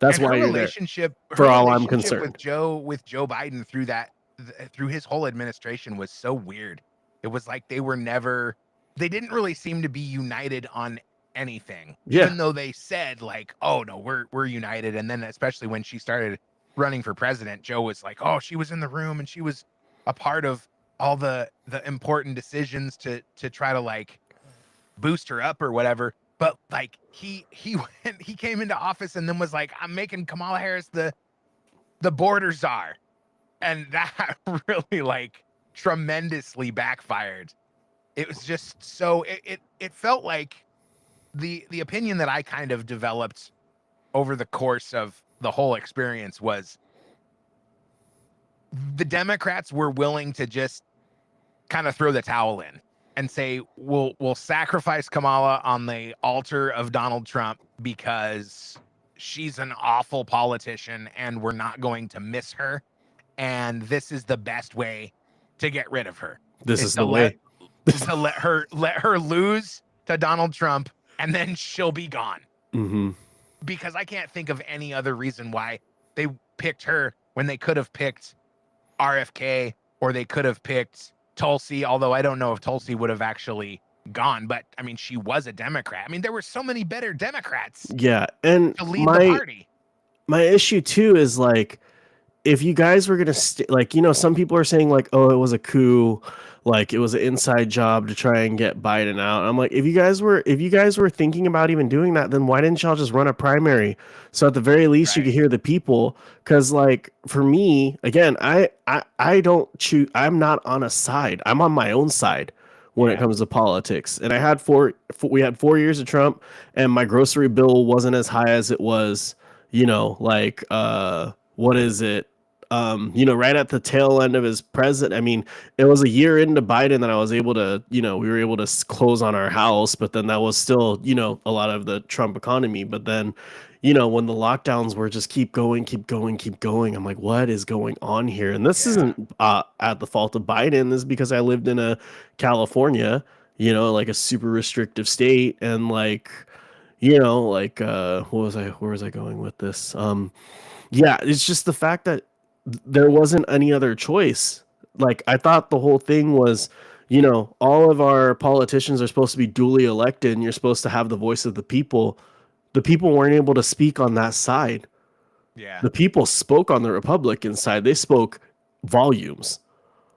That's why you're relationship, there. For all I'm concerned, with Joe Biden through his whole administration was so weird. It was like they didn't really seem to be united on anything. Yeah. Even though they said, like, oh no, we're united. And then especially when she started running for president, Joe was like, oh, she was in the room and she was a part of all the important decisions to try to, like, boost her up or whatever. But, like, he came into office and then was like, I'm making Kamala Harris the border czar. And that really, like, tremendously backfired. It was just so, it felt like the opinion that I kind of developed over the course of the whole experience was the Democrats were willing to just kind of throw the towel in and say we'll sacrifice Kamala on the altar of Donald Trump because she's an awful politician and we're not going to miss her, and this is the best way to get rid of her. This is the way to let her lose to Donald Trump, and then she'll be gone. Mm-hmm. Because I can't think of any other reason why they picked her when they could have picked RFK or they could have picked Tulsi, although I don't know if Tulsi would have actually gone, but I mean, she was a Democrat. I mean, there were so many better Democrats Yeah, and to lead the party. my issue too is like, if you guys were gonna like, you know, some people are saying like, oh, it was a coup, like it was an inside job to try and get Biden out. I'm like, if you guys were thinking about even doing that, then why didn't y'all just run a primary? So at the very least, you Right. could hear the people. Because like for me, again, I don't choose. I'm not on a side. I'm on my own side when it Yeah. comes to politics. And I had we had 4 years of Trump, and my grocery bill wasn't as high as it was, you know, like what is it? You know, right at the tail end of his president. I mean, it was a year into Biden that I was able to, you know, we were able to close on our house, but then that was still, you know, a lot of the Trump economy. But then, you know, when the lockdowns were just keep going, I'm like, what is going on here? And this Yeah. isn't at the fault of Biden. This is because I lived in a California, you know, like a super restrictive state, and like, you know, like where was I going with this? Yeah, it's just the fact that there wasn't any other choice. Like, I thought the whole thing was, you know, all of our politicians are supposed to be duly elected and you're supposed to have the voice of the people. The people weren't able to speak on that side. Yeah. The people spoke on the Republican side. They spoke volumes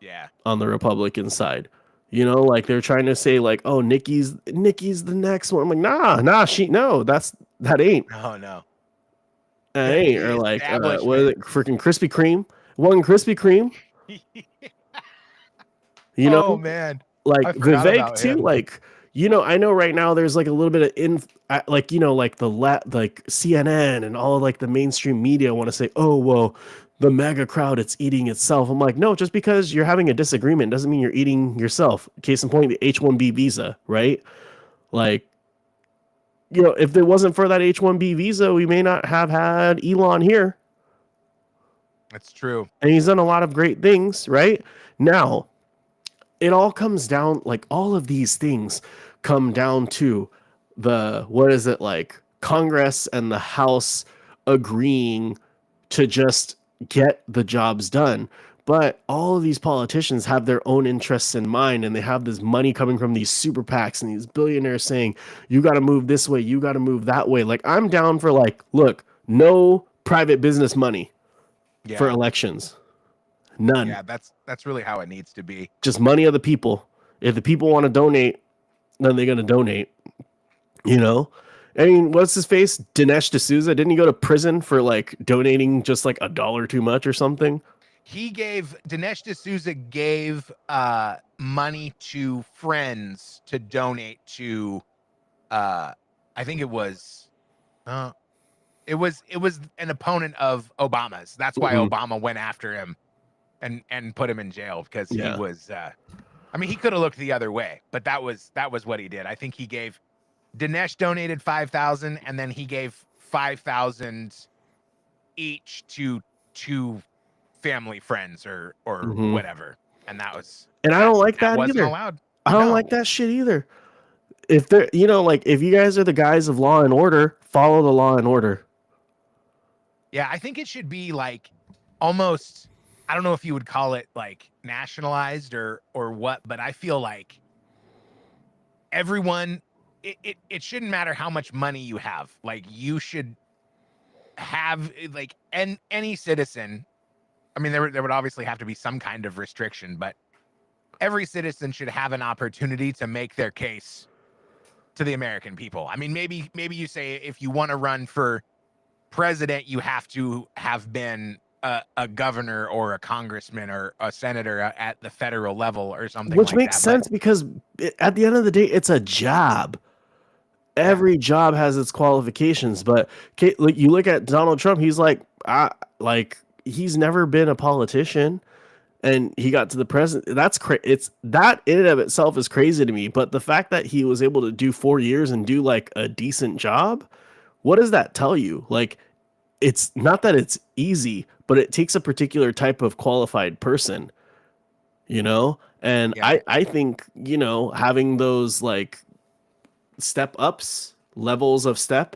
Yeah. on the Republican side. You know, like they're trying to say like, oh, Nikki's the next one. I'm like, nah, that ain't. Oh no. Hey, The or like, what is establishment. it? Freaking Krispy Kreme. One Krispy Kreme. You know, Oh man. like I forgot Vivek about too. him. Like, you know, I know right now there's like a little bit of like, you know, like like CNN and all of like the mainstream media want to say, oh, well, the mega crowd, it's eating itself. I'm like, no, just because you're having a disagreement doesn't mean you're eating yourself. Case in point, the H-1B visa, right? Like, you know, if it wasn't for that H-1B visa, we may not have had Elon here. That's true. And he's done a lot of great things, right? Now, it all comes down, like all of these things come down to what is it, like Congress and the House agreeing to just get the jobs done. But all of these politicians have their own interests in mind, and they have this money coming from these super PACs and these billionaires saying, you got to move this way, you got to move that way. Like, I'm down for like, look, no private business money Yeah. for elections. None. Yeah, that's really how it needs to be. Just money of the people. If the people want to donate, then they're going to donate. You know? I mean, what's his face? Dinesh D'Souza. Didn't he go to prison for like donating just like $1 too much or something? Dinesh D'Souza gave money to friends to donate to I think it was an opponent of Obama's. That's why Mhm. Obama went after him and put him in jail, because Yeah. he was I mean, he could have looked the other way, but that was what he did. I think Dinesh donated 5,000, and then he gave 5,000 each to two family friends or Mhm. whatever. And that was And I don't like that that wasn't either. allowed. I don't No. like that shit either. If they're, you know, like if you guys are the guys of law and order, follow the law and order. Yeah, I think it should be like almost, I don't know if you would call it like nationalized or what, but I feel like everyone, it shouldn't matter how much money you have. Like, you should have like any citizen. I mean, there would obviously have to be some kind of restriction, but every citizen should have an opportunity to make their case to the American people. I mean, maybe you say if you want to run for president, you have to have been a governor or a congressman or a senator at the federal level or something, Which like makes that. sense because at the end of the day, it's a job. Every job has its qualifications, but like you look at Donald Trump, he's like, like he's never been a politician, and he got to the president. That's it's that in and of itself is crazy to me. But the fact that he was able to do 4 years and do like a decent job, what does that tell you? Like, it's not that it's easy, but it takes a particular type of qualified person, you know? And Yeah. I think, you know, having those like step ups, levels of step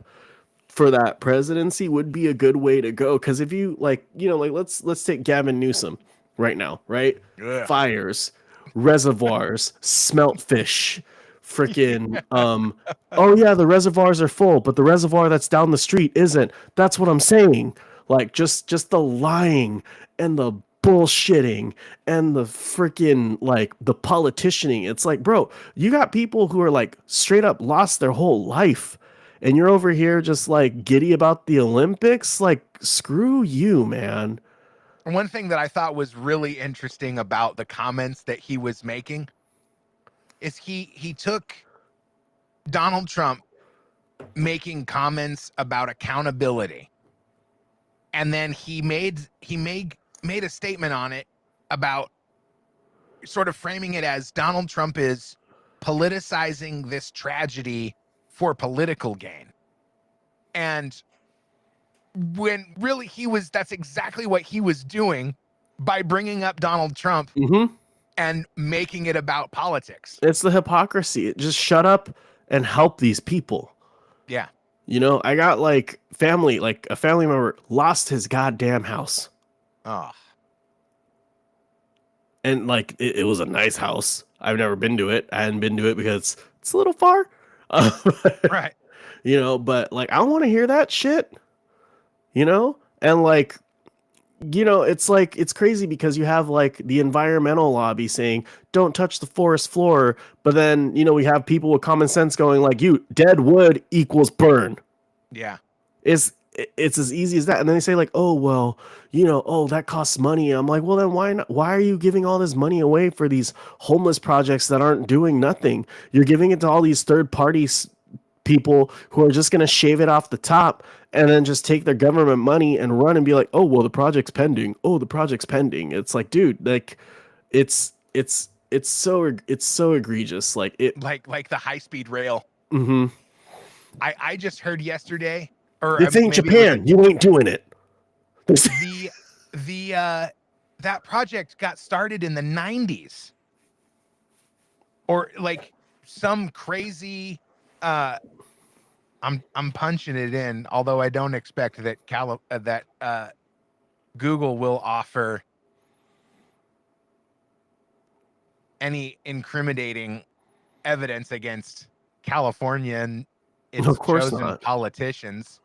for that presidency would be a good way to go. Cause if you like, you know, like let's take Gavin Newsom right now, right? Yeah. Fires, reservoirs, smelt fish, freaking oh yeah, the reservoirs are full, but the reservoir that's down the street isn't. That's what I'm saying. Like just the lying and the bullshitting and the freaking like the politicianing. It's like, bro, you got people who are like straight up lost their whole life, and you're over here just like giddy about the Olympics. Like, screw you, man. One thing that I thought was really interesting about the comments that he was making is he took Donald Trump making comments about accountability, and then he made a statement on it about sort of framing it as Donald Trump is politicizing this tragedy for political gain. And when really that's exactly what he was doing by bringing up Donald Trump and making it about politics. It's the hypocrisy. Just shut up and help these people. Yeah. You know, I got like a family member lost his goddamn house. Oh. And like it was a nice house. I've never been to it. I hadn't been to it because it's a little far. Right. You know, but like I don't want to hear that shit. You know? And like, you know, it's like it's crazy because you have like the environmental lobby saying don't touch the forest floor, but then, you know, we have people with common sense going like, you dead wood equals burn. Yeah. It's as easy as that. And then they say like, oh, well, you know, oh, that costs money. I'm like, well, then why not? Why are you giving all this money away for these homeless projects that aren't doing nothing? You're giving it to all these third parties people who are just going to shave it off the top and then just take their government money and run and be like, oh, well, the project's pending. Oh, the project's pending. It's like, dude, like it's so egregious. Like it, like the high-speed rail. Mm-hmm. I just heard yesterday, or it's in Japan. You ain't doing it. That project got started in the 90s, or like some crazy. I'm punching it in, although I don't expect that Google will offer any incriminating evidence against California and its chosen politicians.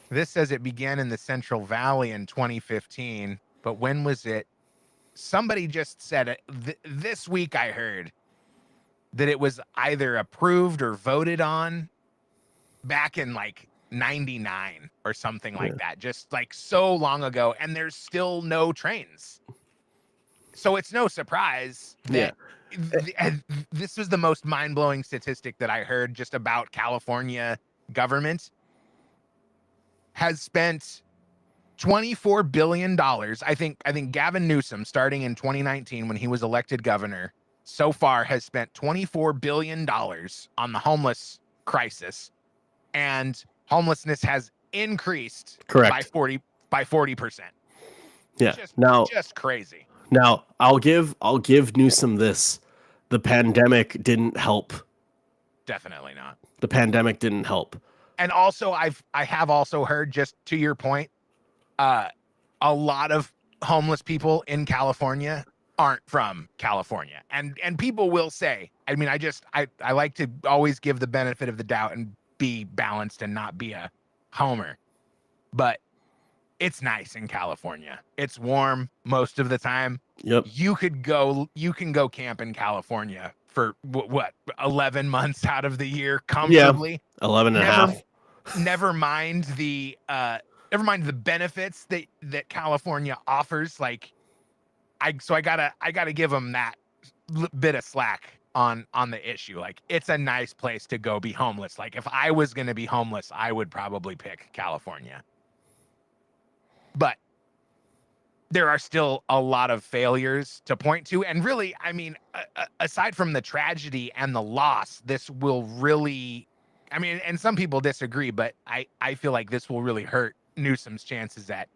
This says it began in the Central Valley in 2015, but when was it? Somebody just said it this week. I heard that it was either approved or voted on back in like 99 or something like that, just like so long ago, and there's still no trains. So it's no surprise that this was the most mind-blowing statistic that I heard just about California government has spent $24 billion. I think Gavin Newsom, starting in 2019 when he was elected governor, so far has spent $24 billion on the homeless crisis, and homelessness has increased by 40%. Yeah. Just crazy. Now I'll give Newsom this. The pandemic didn't help. Definitely not. The pandemic didn't help. And also I have also heard, just to your point, a lot of homeless people in California aren't from California. And people will say, I mean, I like to always give the benefit of the doubt and be balanced and not be a homer. But it's nice in California. It's warm most of the time. Yep. You can go camp in California for what 11 months out of the year comfortably. Yeah, 11 and a half. Never mind the benefits that California offers. Like, I gotta give them that bit of slack on the issue. Like, it's a nice place to go be homeless. Like, if I was going to be homeless, I would probably pick California. But there are still a lot of failures to point to. And really, I mean, aside from the tragedy and the loss, this will really, I mean, and some people disagree, but I feel like this will really hurt Newsom's chances at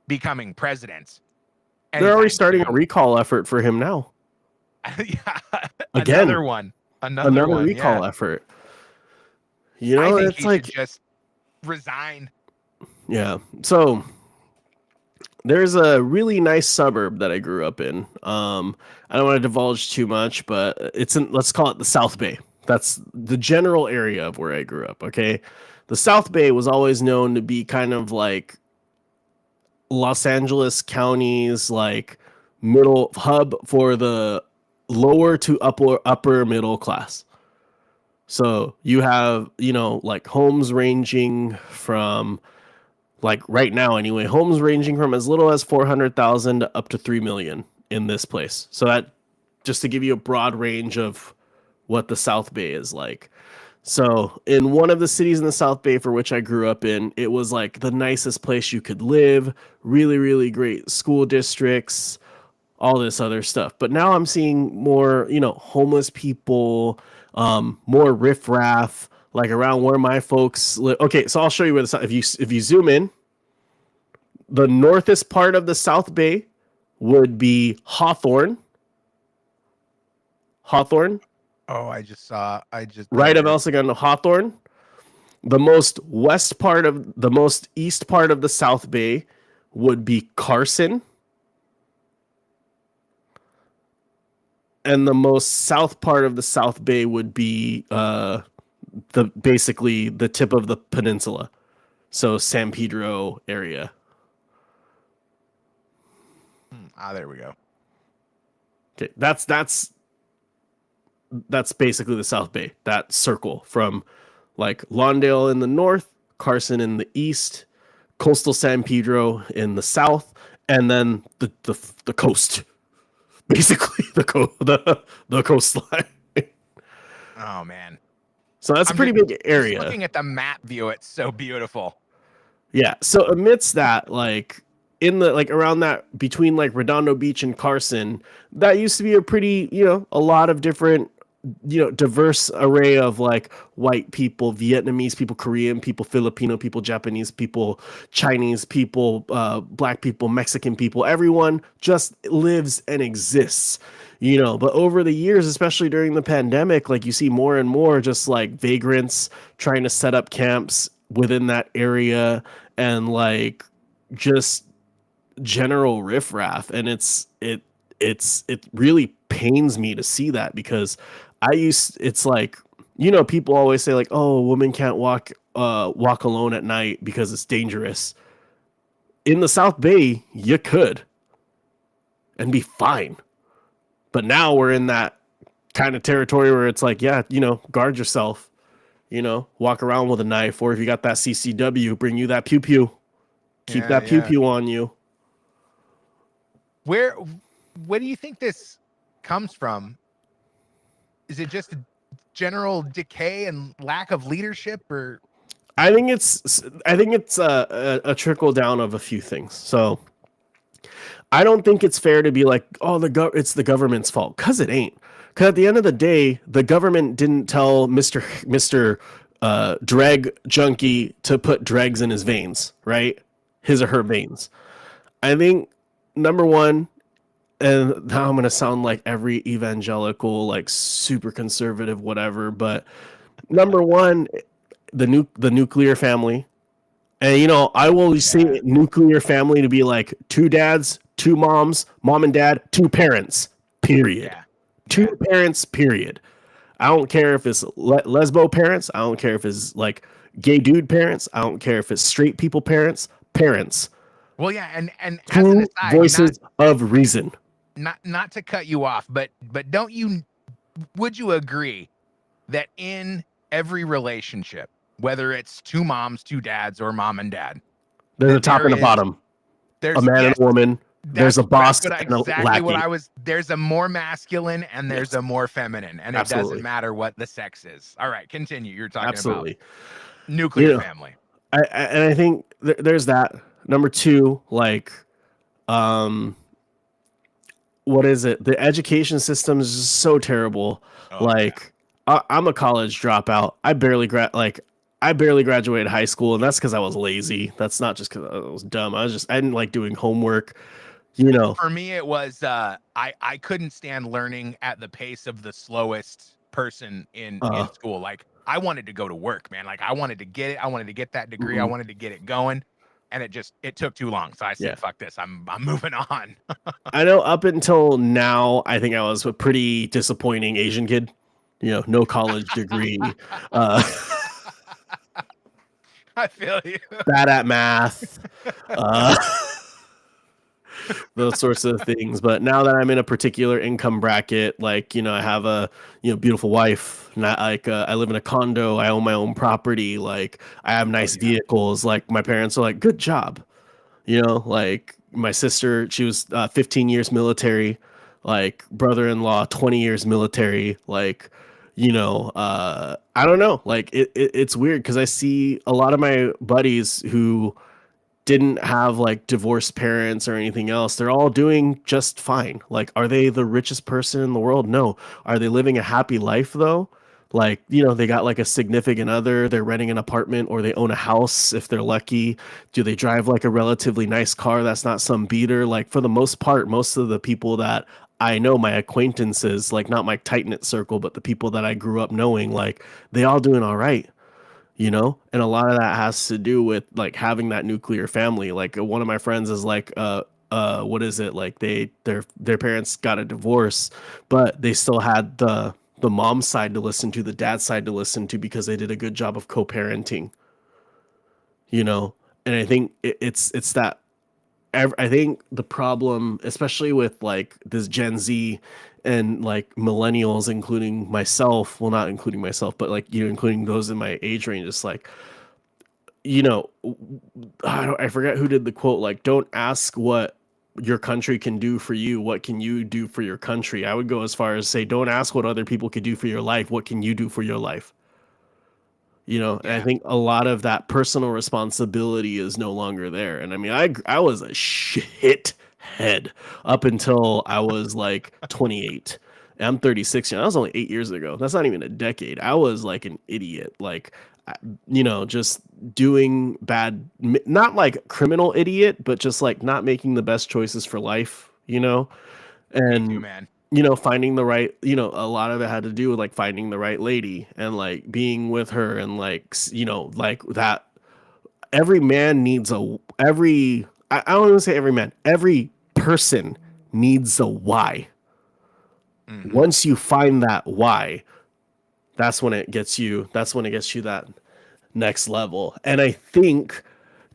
becoming president. They're already starting a recall effort for him now. Yeah, Again, another one, recall effort. You know, I think it's he like should just resign. Yeah. So there's a really nice suburb that I grew up in. I don't want to divulge too much, but it's in, let's call it the South Bay. That's the general area of where I grew up. Okay. The South Bay was always known to be kind of like Los Angeles County's like middle hub for the lower to upper middle class. So you have, you know, like homes ranging from, like right now anyway, homes ranging from as little as 400,000 up to 3 million in this place. So that, just to give you a broad range of what the South Bay is like. So in one of the cities in the South Bay for which I grew up in, it was like the nicest place you could live, really, really great school districts, all this other stuff. But now I'm seeing more, you know, homeless people, more riffraff, like around where my folks live. Okay, so I'll show you where the, if you zoom in, the northest part of the South Bay would be Hawthorne. Oh, I just Right of El Segundo, Hawthorne. The most east part of the South Bay would be Carson. And the most south part of the South Bay would be basically the tip of the peninsula. So San Pedro area. There we go. Okay, that's basically the South Bay. That circle from like Lawndale in the north, Carson in the east, coastal San Pedro in the south, and then the coast. Basically the coastline. Oh man. So that's a pretty big area. Looking at the map view, it's so beautiful. Yeah. So amidst that, like in the like around that between like Redondo Beach and Carson, that used to be a pretty, you know, a lot of different, you know, diverse array of like white people, Vietnamese people, Korean people, Filipino people, Japanese people, Chinese people, black people, Mexican people. Everyone just lives and exists, you know. But over the years, especially during the pandemic, like you see more and more just like vagrants trying to set up camps within that area and like just general riffraff. And it really pains me to see that because it's like, you know, people always say like, oh, a woman can't walk alone at night because it's dangerous. In the South Bay, you could and be fine. But now we're in that kind of territory where it's like, yeah, you know, guard yourself, you know, walk around with a knife, or if you got that CCW, bring you that pew-pew, keep that pew-pew on you. What do you think this comes from? Is it just a general decay and lack of leadership, or? I think it's a trickle down of a few things. So I don't think it's fair to be like, oh, it's the government's fault, because it ain't. Because at the end of the day, the government didn't tell Mr. Dreg Junkie to put dregs in his veins, right? His or her veins. I think number one, and now I'm going to sound like every evangelical, like super conservative, whatever. But number one, the nuclear family. And, you know, I will say nuclear family to be like 2 dads, 2 moms, mom and dad, 2 parents, period. Yeah. 2 parents, period. I don't care if it's lesbo parents. I don't care if it's like gay dude parents. I don't care if it's straight people parents. Well, yeah. And as 2 an aside, voices of reason. Not to cut you off, but would you agree that in every relationship, whether it's 2 moms, 2 dads, or mom and dad, there's a top and a bottom, a man and a woman, there's a boss That's and a exactly what lackey. I was. There's a more masculine and there's Yes. a more feminine, and it Absolutely. doesn't matter what the sex is. All right, continue. You're talking Absolutely. about nuclear You know, family. And I think there's that. Number two, like, what is it? The education system is just so terrible. Oh, Like, I'm a college dropout. I barely graduated high school, and that's because I was lazy. That's not just because I was dumb. I didn't like doing homework. You know, For me, it was I couldn't stand learning at the pace of the slowest person in school. Like I wanted to go to work, man. Like I wanted to get it. I wanted to get that degree. I Mhm. wanted to get it going, and it took too long. So I said, Yeah. "Fuck this. I'm moving on." I know up until now, I think I was a pretty disappointing Asian kid. You know, no college degree, I feel you. bad at math, those sorts of things. But now that I'm in a particular income bracket, like, you know, I have a, you know, beautiful wife, not like I live in a condo, I own my own property, like I have nice vehicles. Like my parents are like, good job. You know, like my sister, she was 15 years military, like brother-in-law, 20 years military, like, you know, I don't know, like it's weird because I see a lot of my buddies who didn't have like divorced parents or anything else. They're all doing just fine. Like, are they the richest person in the world? No. Are they living a happy life though? Like, you know, they got like a significant other, they're renting an apartment or they own a house if they're lucky. Do they drive like a relatively nice car that's not some beater? Like, for the most part, most of the people that I know, my acquaintances, like not my tight knit circle, but the people that I grew up knowing, like they all doing all right, you know. And a lot of that has to do with like having that nuclear family. Like one of my friends is like what is it, like their parents got a divorce, but they still had the mom's side to listen to, the dad's side to listen to, because they did a good job of co-parenting, you know. And I think it's that I think the problem, especially with like this Gen Z and like millennials, including myself, well, not including myself, but like, you know, including those in my age range, it's like, you know, I forget who did the quote, like, don't ask what your country can do for you. What can you do for your country? I would go as far as say, don't ask what other people could do for your life. What can you do for your life? You know, and I think a lot of that personal responsibility is no longer there. And I mean, I was a shit head up until I was like 28. And I'm 36. You know, that was only 8 years ago. That's not even a decade. I was like an idiot. Like, you know, just doing bad, not like criminal idiot, but just like not making the best choices for life, you know? And, You, man. you know, finding the right, you know, a lot of it had to do with like finding the right lady and like being with her and like, you know, like that. Every man needs I don't even say every man, every person needs a why. Mm-hmm. Once you find that why, that's when it gets you that next level. And I think,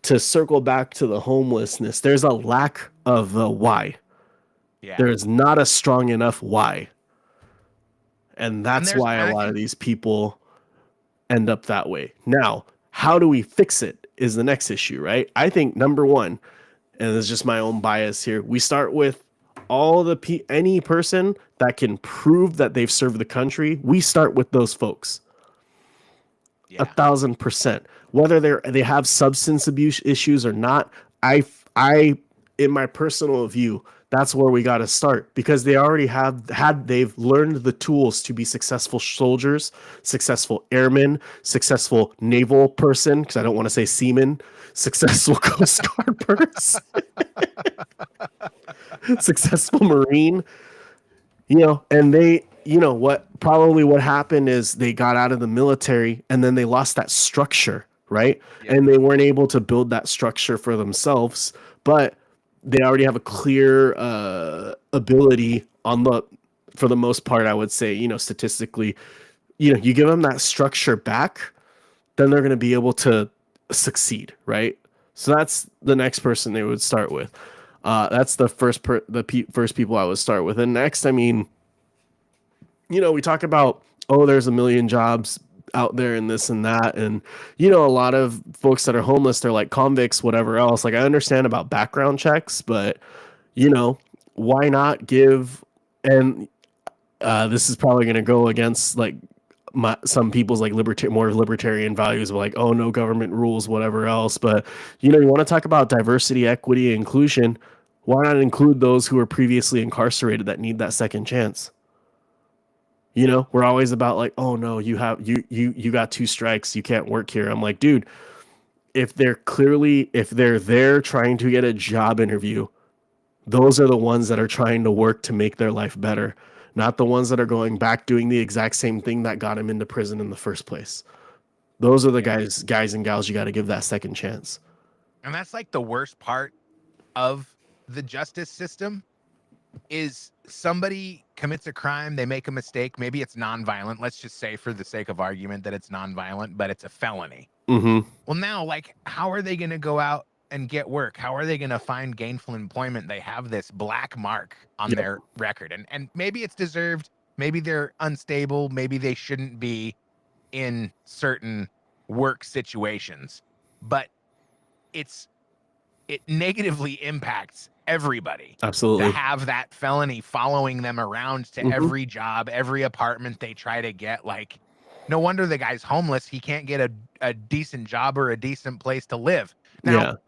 to circle back to the homelessness, there's a lack of the why. Yeah. There is not a strong enough why. And that's why a lot of these people end up that way. Now, how do we fix it is the next issue, right? I think number one, and it's just my own bias here, we start with any person that can prove that they've served the country. We start with those folks. Yeah. 1,000%. Whether they have substance abuse issues or not, I in my personal view, that's where we got to start, because they already they've learned the tools to be successful soldiers, successful airmen, successful naval person, because I don't want to say seaman, successful Coast Guard person, successful Marine, you know. And they, you know, what happened is they got out of the military and then they lost that structure, right? Yeah. And they weren't able to build that structure for themselves, but they already have a clear ability for the most part, I would say, you know, statistically, you know, you give them that structure back, then they're going to be able to succeed, right? So that's the next person they would start with. That's the first people I would start with. And next, I mean, you know, we talk about, oh, there's a million jobs out there and this and that, and you know, a lot of folks that are homeless, they're like convicts, whatever else. Like, I understand about background checks, but why not give, and this is probably going to go against like some people's like more libertarian values of like, oh, no government rules, whatever else. But, you want to talk about diversity, equity, inclusion. Why not include those who were previously incarcerated that need that second chance? We're always about like, oh no, you got 2 strikes, you can't work here. I'm like, dude, if they're there trying to get a job interview, those are the ones that are trying to work to make their life better, not the ones that are going back doing the exact same thing that got them into prison in the first place. Those are the guys and gals you got to give that second chance. And that's like the worst part of the justice system is somebody commits a crime, they make a mistake, maybe it's nonviolent. Let's just say for the sake of argument that it's nonviolent, but it's a felony. Mm-hmm. Well, now, like, how are they going to go out and get work? How are they going to find gainful employment? They have this black mark on their record, and maybe it's deserved. Maybe they're unstable. Maybe they shouldn't be in certain work situations, but it negatively impacts everybody. Absolutely. To have that felony following them around to every job, every apartment they try to get. Like, no wonder the guy's homeless. He can't get a decent job or a decent place to live. Now,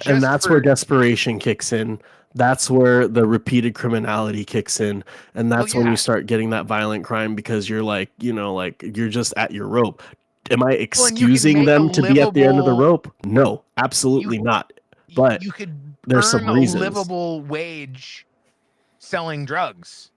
and that's where desperation kicks in. That's where the repeated criminality kicks in. And that's when you start getting that violent crime, because you're like, you're just at your rope. Am I excusing them to be at the end of the rope? No, absolutely not. But you could there's some reasons. A livable wage selling drugs,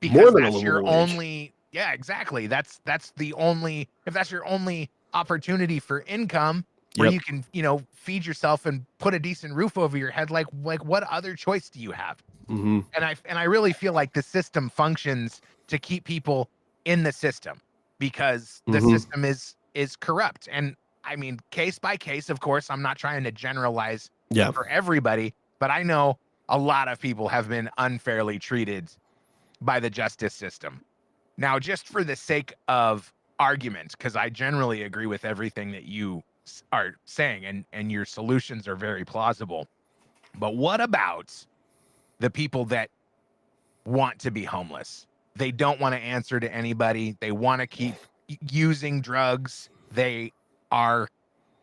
because more than that's your wage. only. Yeah, exactly. That's the only. If that's your only opportunity for income, where you can feed yourself and put a decent roof over your head, like what other choice do you have? Mm-hmm. And I really feel like the system functions to keep people in the system, because the system is corrupt. And I mean, case by case, of course, I'm not trying to generalize for everybody, but I know a lot of people have been unfairly treated by the justice system. Now, just for the sake of argument, because I generally agree with everything that you are saying, and your solutions are very plausible, but what about the people that want to be homeless? They don't want to answer to anybody. They want to keep using drugs. They are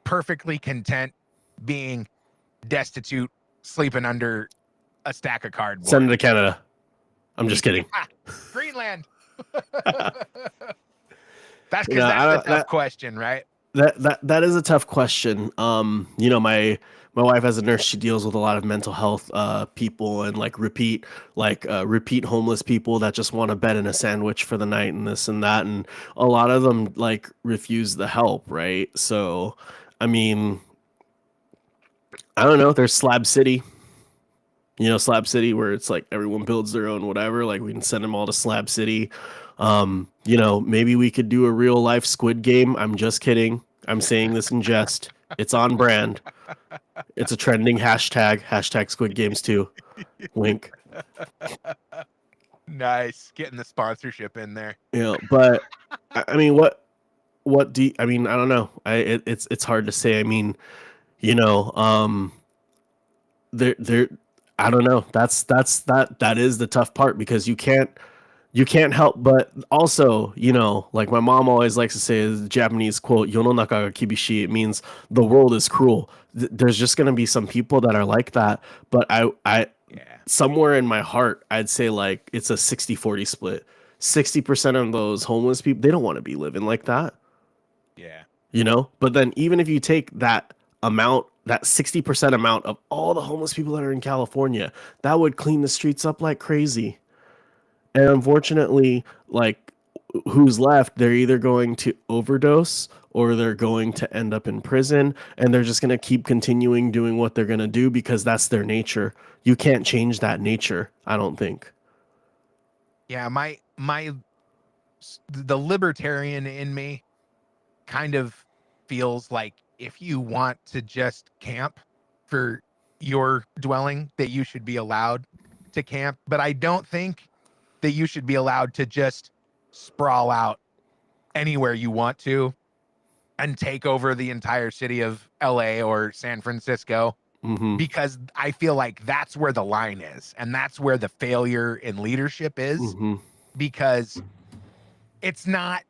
perfectly content being destitute, sleeping under a stack of cardboard. Send it to Canada. I'm just kidding. Greenland. That's because that's a tough question, right? That is a tough question. My wife, as a nurse, she deals with a lot of mental health people, and like repeat homeless people that just want a bed and a sandwich for the night and this and that, and a lot of them like refuse the help, right? So, I mean, I don't know. There's Slab City. Slab City, where it's like everyone builds their own whatever. Like, we can send them all to Slab City. Maybe we could do a real life Squid Game. I'm just kidding. I'm saying this in jest. It's on brand. It's a trending hashtag Squid Games too. Wink. Nice. Getting the sponsorship in there. But I mean, what do you, I mean, I don't know. It's hard to say. I mean, there I don't know. That is the tough part, because you can't help but also, like my mom always likes to say, the Japanese quote, "Yononaka ga kibishi." It means the world is cruel. There's just going to be some people that are like that, but I somewhere in my heart, I'd say like it's a 60-40 split. 60% of those homeless people, they don't want to be living like that. Yeah. But then even if you take that amount, that 60% amount of all the homeless people that are in California, that would clean the streets up like crazy. And unfortunately, like, who's left, they're either going to overdose or they're going to end up in prison, and they're just going to keep continuing doing what they're going to do because that's their nature. You can't change that nature, I don't think. Yeah, the libertarian in me kind of feels like if you want to just camp for your dwelling, that you should be allowed to camp. But I don't think that you should be allowed to just sprawl out anywhere you want to and take over the entire city of LA or San Francisco. because I feel like that's where the line is, and that's where the failure in leadership is, because it's not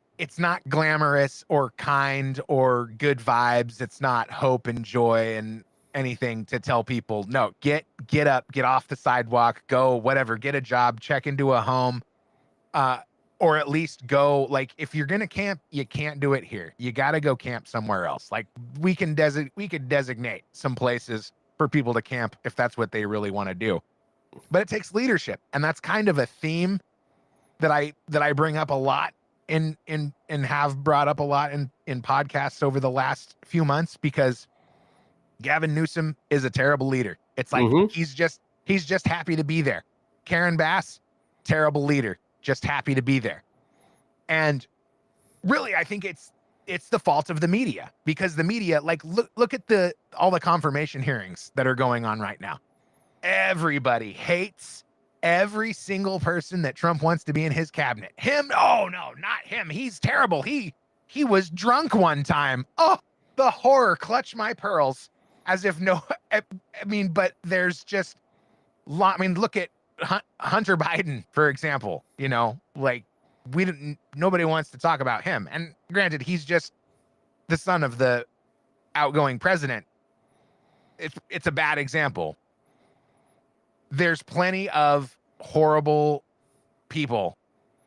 glamorous or kind or good vibes. It's not hope and joy and anything to tell people, no, get up, get off the sidewalk, go whatever, get a job, check into a home, or at least go, like, if you're gonna camp, you can't do it here. You got to go camp somewhere else. Like, we could designate some places for people to camp if that's what they really want to do. But it takes leadership, and that's kind of a theme that I bring up a lot and have brought up a lot in podcasts over the last few months, because Gavin Newsom is a terrible leader. It's like he's just happy to be there. Karen Bass, terrible leader, just happy to be there. And really, I think it's the fault of the media, because the media, like, look at all the confirmation hearings that are going on right now. Everybody hates every single person that Trump wants to be in his cabinet. Him? Oh no, not him. He's terrible. He was drunk one time. Oh, the horror, clutch my pearls. As if no, I mean, but there's just, look at Hunter Biden, for example. You know, like, nobody wants to talk about him. And granted, he's just the son of the outgoing president. It's a bad example. There's plenty of horrible people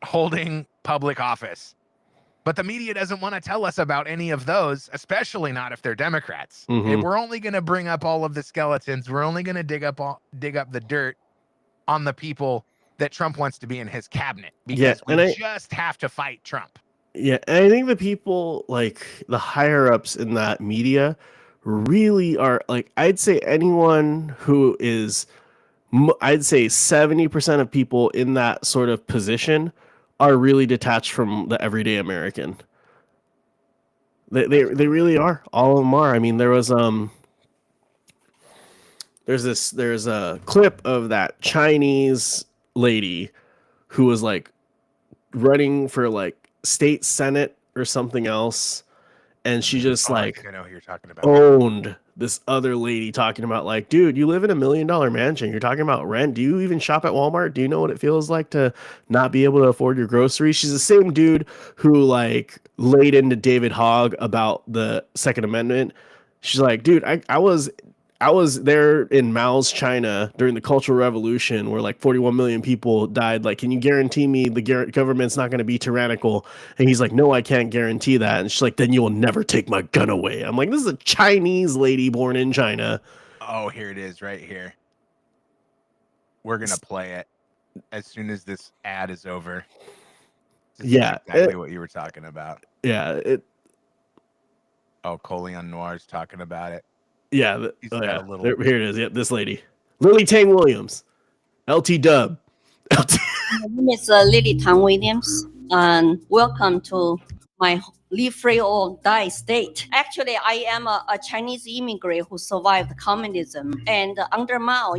holding public office, but the media doesn't want to tell us about any of those, especially not if they're Democrats. And we're only going to bring up all of the skeletons. We're only going to dig up the dirt on the people that Trump wants to be in his cabinet, because we just have to fight Trump. Yeah, and I think the people, like the higher ups in that media, really are, like, I'd say anyone who is, I'd say 70% of people in that sort of position are really detached from the everyday American. They really are. All of them are. I mean, there's a clip of that Chinese lady who was like running for like state senate or something else, and she just I know who you're talking about. Owned this other lady, talking about, like, dude, you live in $1 million mansion. You're talking about rent. Do you even shop at Walmart? Do you know what it feels like to not be able to afford your groceries? She's the same dude who, like, laid into David Hogg about the Second Amendment. She's like, dude, I was there in Mao's China during the Cultural Revolution, where like 41 million people died. Like, can you guarantee me the government's not going to be tyrannical? And he's like, no, I can't guarantee that. And she's like, then you will never take my gun away. I'm like, this is a Chinese lady born in China. Oh, here it is right here. We're going to play it as soon as this ad is over. Yeah. Exactly what you were talking about. Yeah. Coleon Noir's talking about it. Yeah, here it is. Yeah, this lady, Lily Tang Williams, LT Dub. My name is Lily Tang Williams, and welcome to my Live Free or Die state. Actually, I am a Chinese immigrant who survived communism. And under Mao,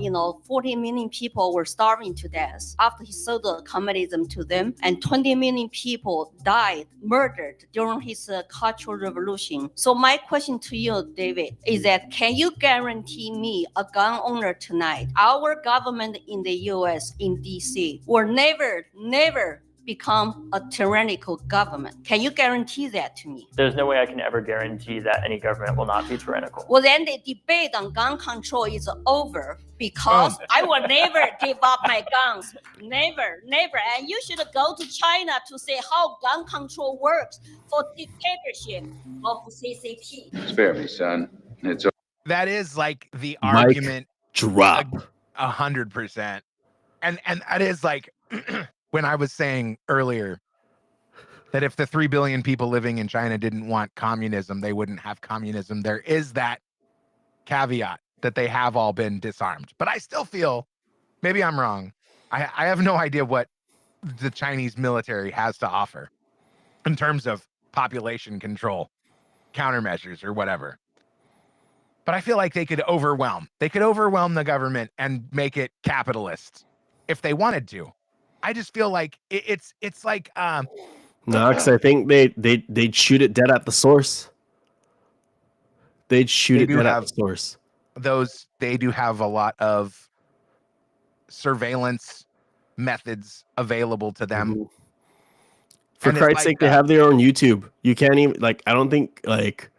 40 million people were starving to death after he sold communism to them. And 20 million people died, murdered during his Cultural Revolution. So my question to you, David, is that can you guarantee me, a gun owner tonight, our government in the US, in DC, will never become a tyrannical government? Can you guarantee that to me? There's no way I can ever guarantee that any government will not be tyrannical. Well, then the debate on gun control is over, because I will never give up my guns. Never. And you should go to China to see how gun control works for dictatorship of CCP. Spare me, son. That is like the Mic argument. drop. 100%. And that is like when I was saying earlier that if the 3 billion people living in China didn't want communism, they wouldn't have communism. There is that caveat that they have all been disarmed. But I still feel, maybe I'm wrong, I have no idea what the Chinese military has to offer in terms of population control, countermeasures, or whatever. But I feel like they could overwhelm the government and make it capitalist if they wanted to. I just feel like it's like no, because I think they'd shoot it dead at the source. They'd shoot it dead at the source. they do have a lot of surveillance methods available to them. Mhm. For And it's Christ's like, sake, they have their own YouTube. You can't even like. I don't think like.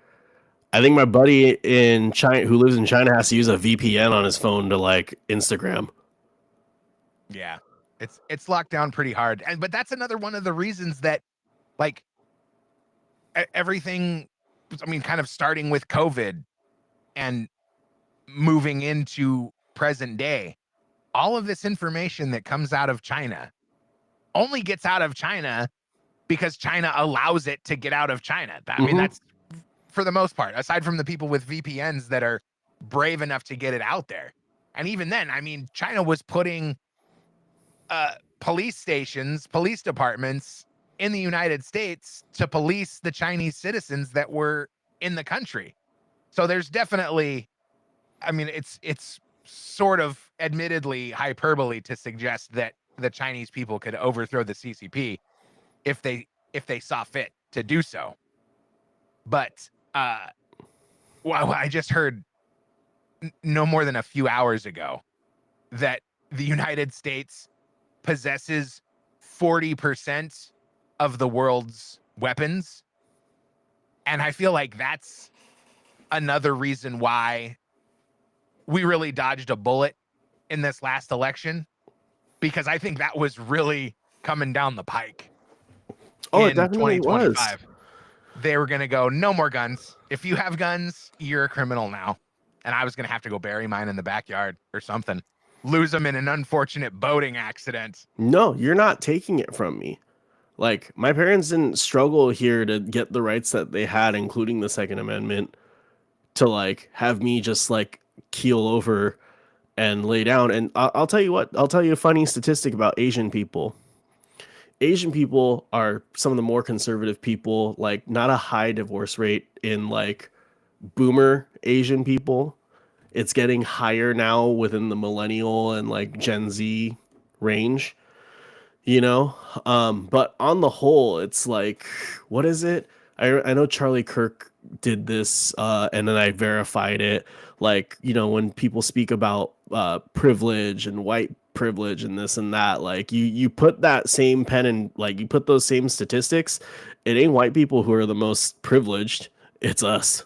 I think my buddy in China who lives in China has to use a VPN on his phone to like Instagram. Yeah, it's locked down pretty hard, but that's another one of the reasons that like everything. I mean, kind of starting with COVID and moving into present day, all of this information that comes out of China only gets out of China because China allows it to get out of China. I mean, that's for the most part, aside from the people with VPNs that are brave enough to get it out there. And even then, I mean, China was putting police stations, police departments in the United States to police the Chinese citizens that were in the country. So there's definitely, I mean, it's sort of admittedly hyperbole to suggest that the Chinese people could overthrow the CCP if they saw fit to do so. But well, I just heard no more than a few hours ago that the United States possesses 40% of the world's weapons. And I feel like that's another reason why we really dodged a bullet in this last election, because I think that was really coming down the pike. Oh, it definitely was. They were going to go, no more guns. If you have guns, you're a criminal now. And I was going to have to go bury mine in the backyard or something. Lose them in an unfortunate boating accident. No, you're not taking it from me. Like, my parents didn't struggle here to get the rights that they had, including the Second Amendment, to like have me just like keel over and lay down. And I'll tell you what, I'll tell you a funny statistic about Asian people. Asian people are some of the more conservative people, like not a high divorce rate in like boomer Asian people. It's getting higher now within the millennial and like Gen Z range, you know? But on the whole, it's like, what is it? I know Charlie Kirk did this, and then I verified it. Like, you know, when people speak about privilege and white privilege and this and that, like you put that same pen and like you put those same statistics, it ain't white people who are the most privileged, it's us.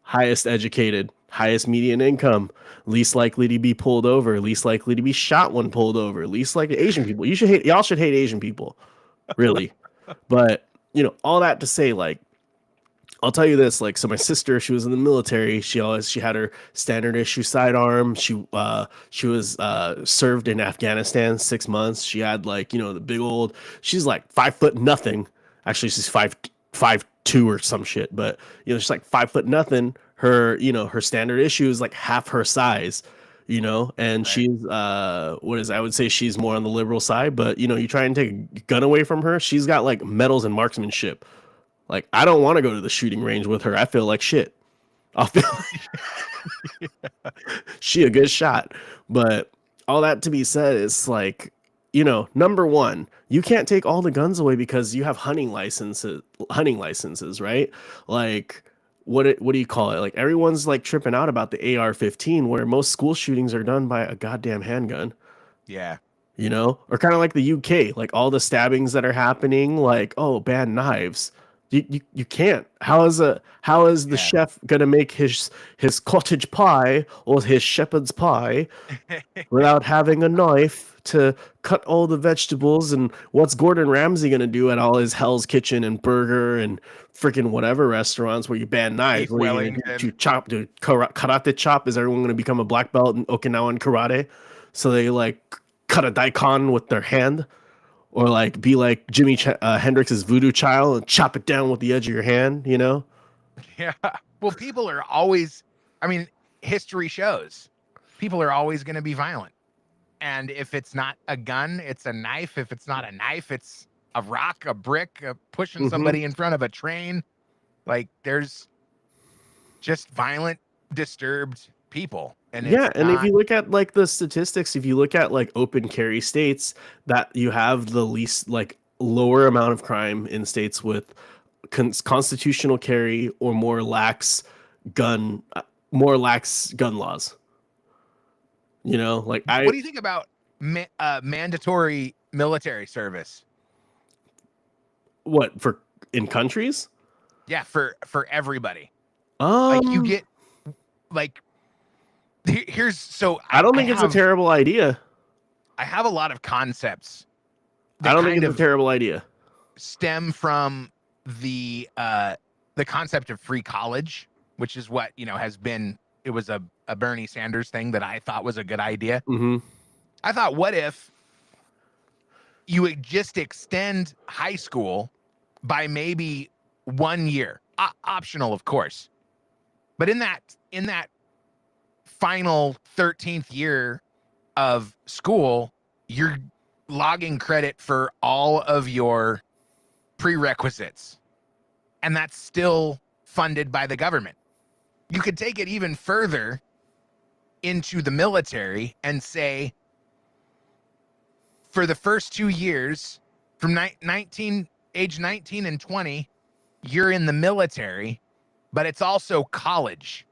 Highest educated, highest median income, least likely to be pulled over, least likely to be shot when pulled over, least likely Asian people. Y'all should hate Asian people, really. But you know, all that to say, like, I'll tell you this, like, so my sister, she was in the military. She had her standard issue sidearm. She was served in Afghanistan 6 months. She had like, you know, the big old, she's like 5'0". Actually, she's 5'2" or some shit, but you know, she's like 5'0". Her, you know, her standard issue is like half her size, you know, and she's I would say she's more on the liberal side, but you know, you try and take a gun away from her, she's got like medals in marksmanship. Like, I don't want to go to the shooting range with her. I feel like shit. I'll feel like she a good shot. But all that to be said, it's like, you know, number one, you can't take all the guns away because you have hunting licenses, right? Like, what do you call it? Like, everyone's like tripping out about the AR-15, where most school shootings are done by a goddamn handgun. Yeah. You know, or kind of like the UK, like all the stabbings that are happening, like, oh, ban knives. You can't. How is the chef gonna make his cottage pie or his shepherd's pie without having a knife to cut all the vegetables? And what's Gordon Ramsay gonna do at all his Hell's Kitchen and burger and freaking whatever restaurants where you ban knives? What are you gonna do? Karate chop? Is everyone gonna become a black belt in Okinawan karate? So they like cut a daikon with their hand? Or like be like Jimi Hendrix's Voodoo Child and chop it down with the edge of your hand, you know? Yeah. Well, people are always, I mean, history shows people are always going to be violent. And if it's not a gun, it's a knife. If it's not a knife, it's a rock, a brick, pushing somebody in front of a train. Like, there's just violent, disturbed people. And if you look at like the statistics, if you look at like open carry states, that you have the least like lower amount of crime in states with constitutional carry or more lax gun more lax gun laws. You know, like What do you think about mandatory military service? What, for in countries? Yeah, for everybody. Like you get like here's so I don't think it's a terrible idea. I have a lot of concepts. I don't think it's a terrible idea. Stem from the concept of free college, which is what has been. It was a Bernie Sanders thing that I thought was a good idea. Mm-hmm. I thought, what if you would just extend high school by maybe 1 year, optional, of course, but in that final 13th year of school, you're logging credit for all of your prerequisites, and that's still funded by the government. You could take it even further into the military and say, for the first 2 years, from age 19 and 20, you're in the military, but it's also college.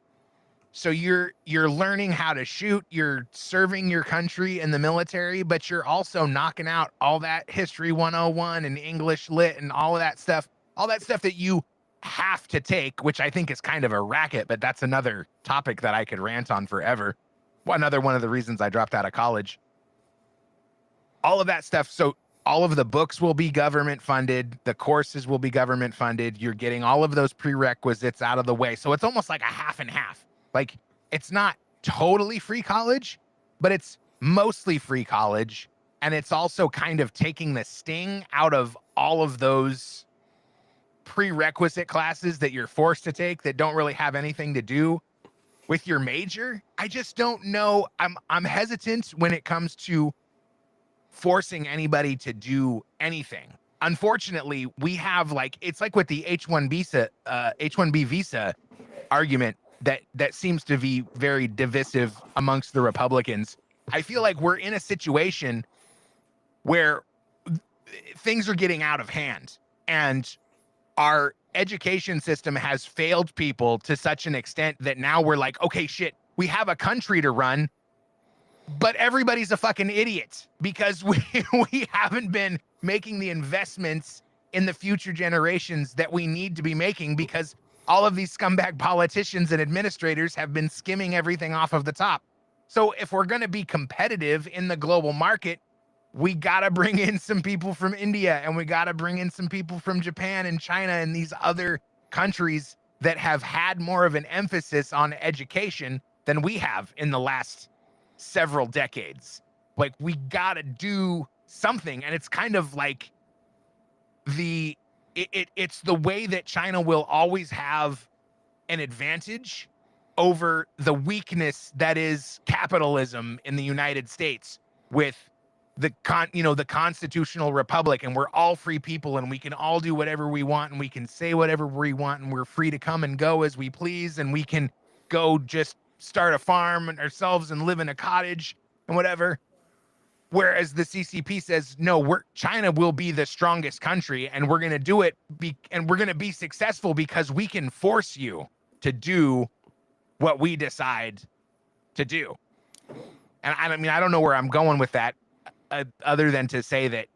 So you're learning how to shoot, you're serving your country in the military, but you're also knocking out all that history 101 and English lit and all of that stuff that you have to take, which I think is kind of a racket, but that's another topic that I could rant on forever. Another one of the reasons I dropped out of college. All of that stuff. So all of the books will be government funded. The courses will be government funded. You're getting all of those prerequisites out of the way. So it's almost like a half and half. Like, it's not totally free college, but it's mostly free college. And it's also kind of taking the sting out of all of those prerequisite classes that you're forced to take that don't really have anything to do with your major. I just don't know. I'm hesitant when it comes to forcing anybody to do anything. Unfortunately, we have it's like with the H-1B visa argument that seems to be very divisive amongst the Republicans. I feel like we're in a situation where things are getting out of hand, and our education system has failed people to such an extent that now we're like, okay, shit, we have a country to run, but everybody's a fucking idiot because we haven't been making the investments in the future generations that we need to be making, because all of these scumbag politicians and administrators have been skimming everything off of the top. So if we're going to be competitive in the global market, we got to bring in some people from India, and we got to bring in some people from Japan and China and these other countries that have had more of an emphasis on education than we have in the last several decades. Like, we got to do something. And it's kind of like it's the way that China will always have an advantage over the weakness that is capitalism in the United States, with the constitutional republic, and we're all free people, and we can all do whatever we want, and we can say whatever we want, and we're free to come and go as we please, and we can go just start a farm ourselves and live in a cottage and whatever. Whereas the CCP says, no, China will be the strongest country, and we're going to do it and we're going to be successful because we can force you to do what we decide to do. And I mean, I don't know where I'm going with that, other than to say that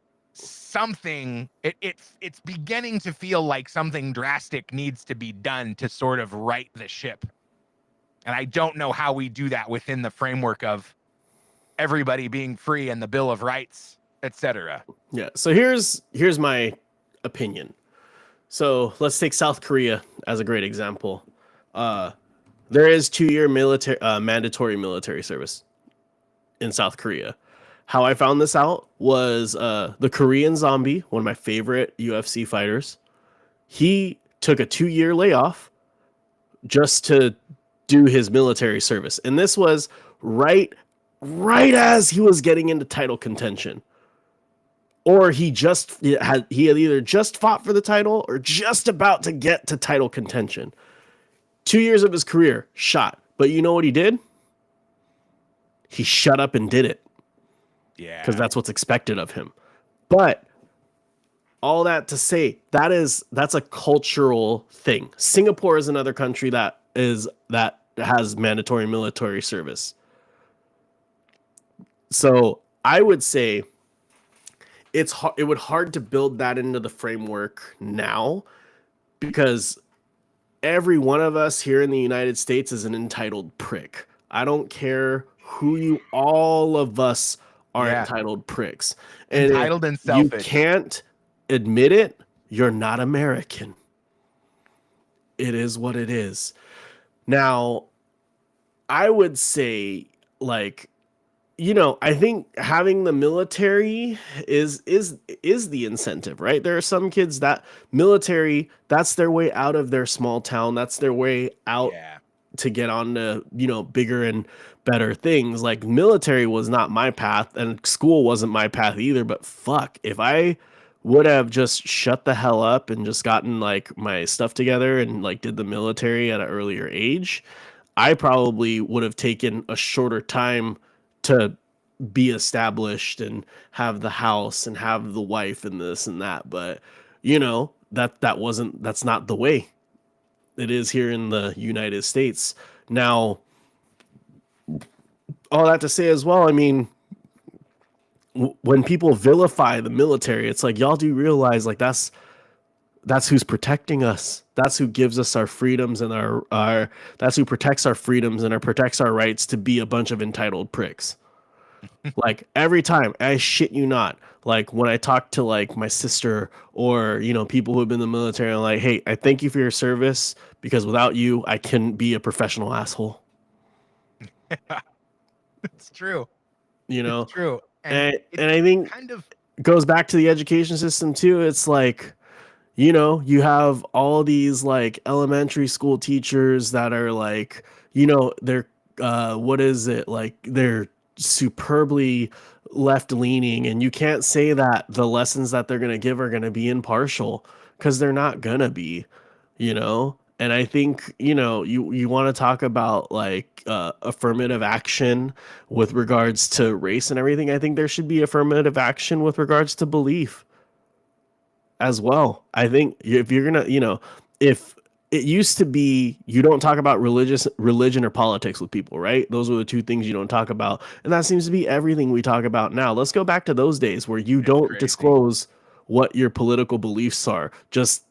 it's beginning to feel like something drastic needs to be done to sort of right the ship. And I don't know how we do that within the framework of everybody being free and the Bill of Rights, etc. Yeah. So here's my opinion. So let's take South Korea as a great example. There is 2-year mandatory military service in South Korea. How I found this out was the Korean Zombie, one of my favorite UFC fighters. He took a 2-year layoff just to do his military service. And this was right as he was getting into title contention. Or he had either just fought for the title or just about to get to title contention. 2 years of his career shot. But you know what he did? He shut up and did it. Yeah. Because that's what's expected of him. But all that to say, that's a cultural thing. Singapore is another country that has mandatory military service. So I would say it would hard to build that into the framework now, because every one of us here in the United States is an entitled prick. I don't care who you, all of us are entitled pricks. And entitled and selfish. You can't admit it, you're not American. It is what it is. Now, I would say, like, you know, I think having the military is the incentive, right? There are some kids that military, that's their way out of their small town. That's their way out to get on to, you know, bigger and better things. Like, military was not my path, and school wasn't my path either. But fuck, if I would have just shut the hell up and just gotten like my stuff together and like did the military at an earlier age, I probably would have taken a shorter time to be established and have the house and have the wife and this and that. But you know, that's not the way it is here in the United States. Now, all that to say as well, I mean, when people vilify the military, it's like, y'all do realize, like, that's who's protecting us. That's who gives us our freedoms and our that's who protects our freedoms and protects our rights to be a bunch of entitled pricks. Like, every time, I shit you not, like, when I talk to like my sister or, you know, people who have been in the military, I'm like, hey, I thank you for your service, because without you, I couldn't be a professional asshole. It's true. You know, it's true. And I think kind of goes back to the education system too. It's like, you know, you have all these like elementary school teachers that are like, you know, they're what is it, like, they're superbly left leaning, and you can't say that the lessons that they're going to give are going to be impartial, because they're not going to be, you know. And I think, you know, you want to talk about like affirmative action with regards to race and everything. I think there should be affirmative action with regards to belief as well. I think if you're going to, you know, if it used to be, you don't talk about religion or politics with people, right? Those are the two things you don't talk about. And that seems to be everything we talk about now. Let's go back to those days where you don't disclose what your political beliefs are. Just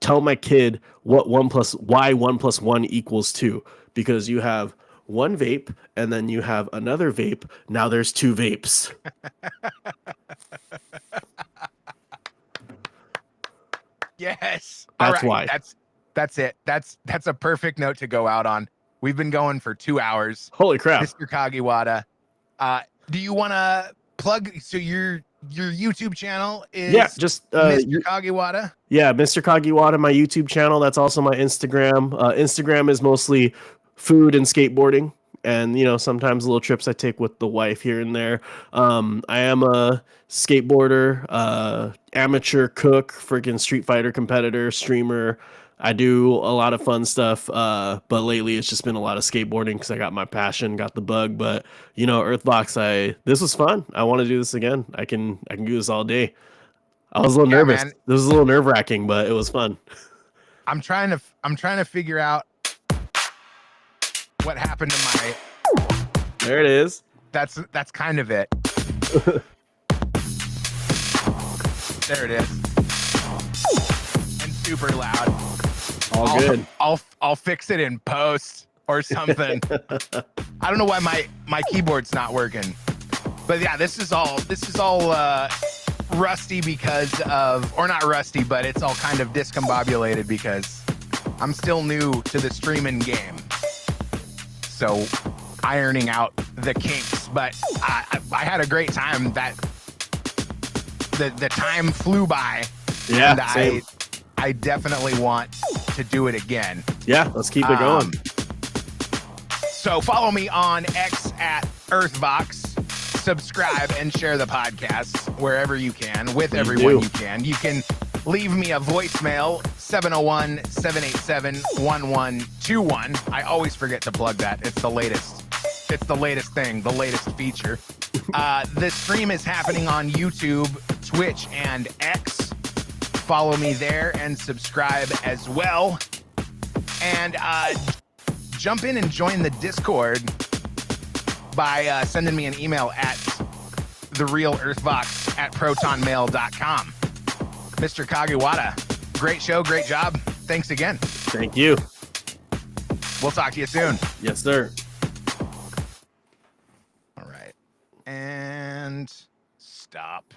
tell my kid why 1 + 1 = 2, because you have one vape and then you have another vape. Now there's two vapes. Yes. That's why. That's it. That's a perfect note to go out on. We've been going for 2 hours. Holy crap. Mr. Kagiwara. Do you want to plug, so your YouTube channel is just Mr. Kagiwara? Yeah, Mr. Kagiwara, my YouTube channel. That's also my Instagram. Instagram is mostly food and skateboarding, and you know, sometimes little trips I take with the wife here and there. I am a skateboarder, amateur cook, freaking Street Fighter competitor, streamer. I do a lot of fun stuff, but lately it's just been a lot of skateboarding because I got my passion, got the bug. But you know, Earthbox, this was fun. I want to do this again. I can do this all day. I was a little nervous. Man. This was a little nerve-wracking, but it was fun. I'm trying to figure out what happened to my. There it is. That's kind of it. There it is. And super loud. All good. I'll fix it in post or something. I don't know why my keyboard's not working. But yeah, this is all rusty because of, or not rusty, but it's all kind of discombobulated because I'm still new to the streaming game. So ironing out the kinks, but I had a great time. That the time flew by. Yeah, and same. I definitely want to do it again. Yeah, let's keep it going. So follow me on X at Earthbox. Subscribe and share the podcast wherever you can with everyone you can. You can leave me a voicemail, 701-787-1121. I always forget to plug that. It's the latest thing, the latest feature. The stream is happening on YouTube, Twitch, and X. Follow me there and subscribe as well. And jump in and join the Discord by sending me an email at therealearthbox@protonmail.com. Mr. Kagiwara, great show, great job. Thanks again. Thank you. We'll talk to you soon. Yes, sir. All right. And stop.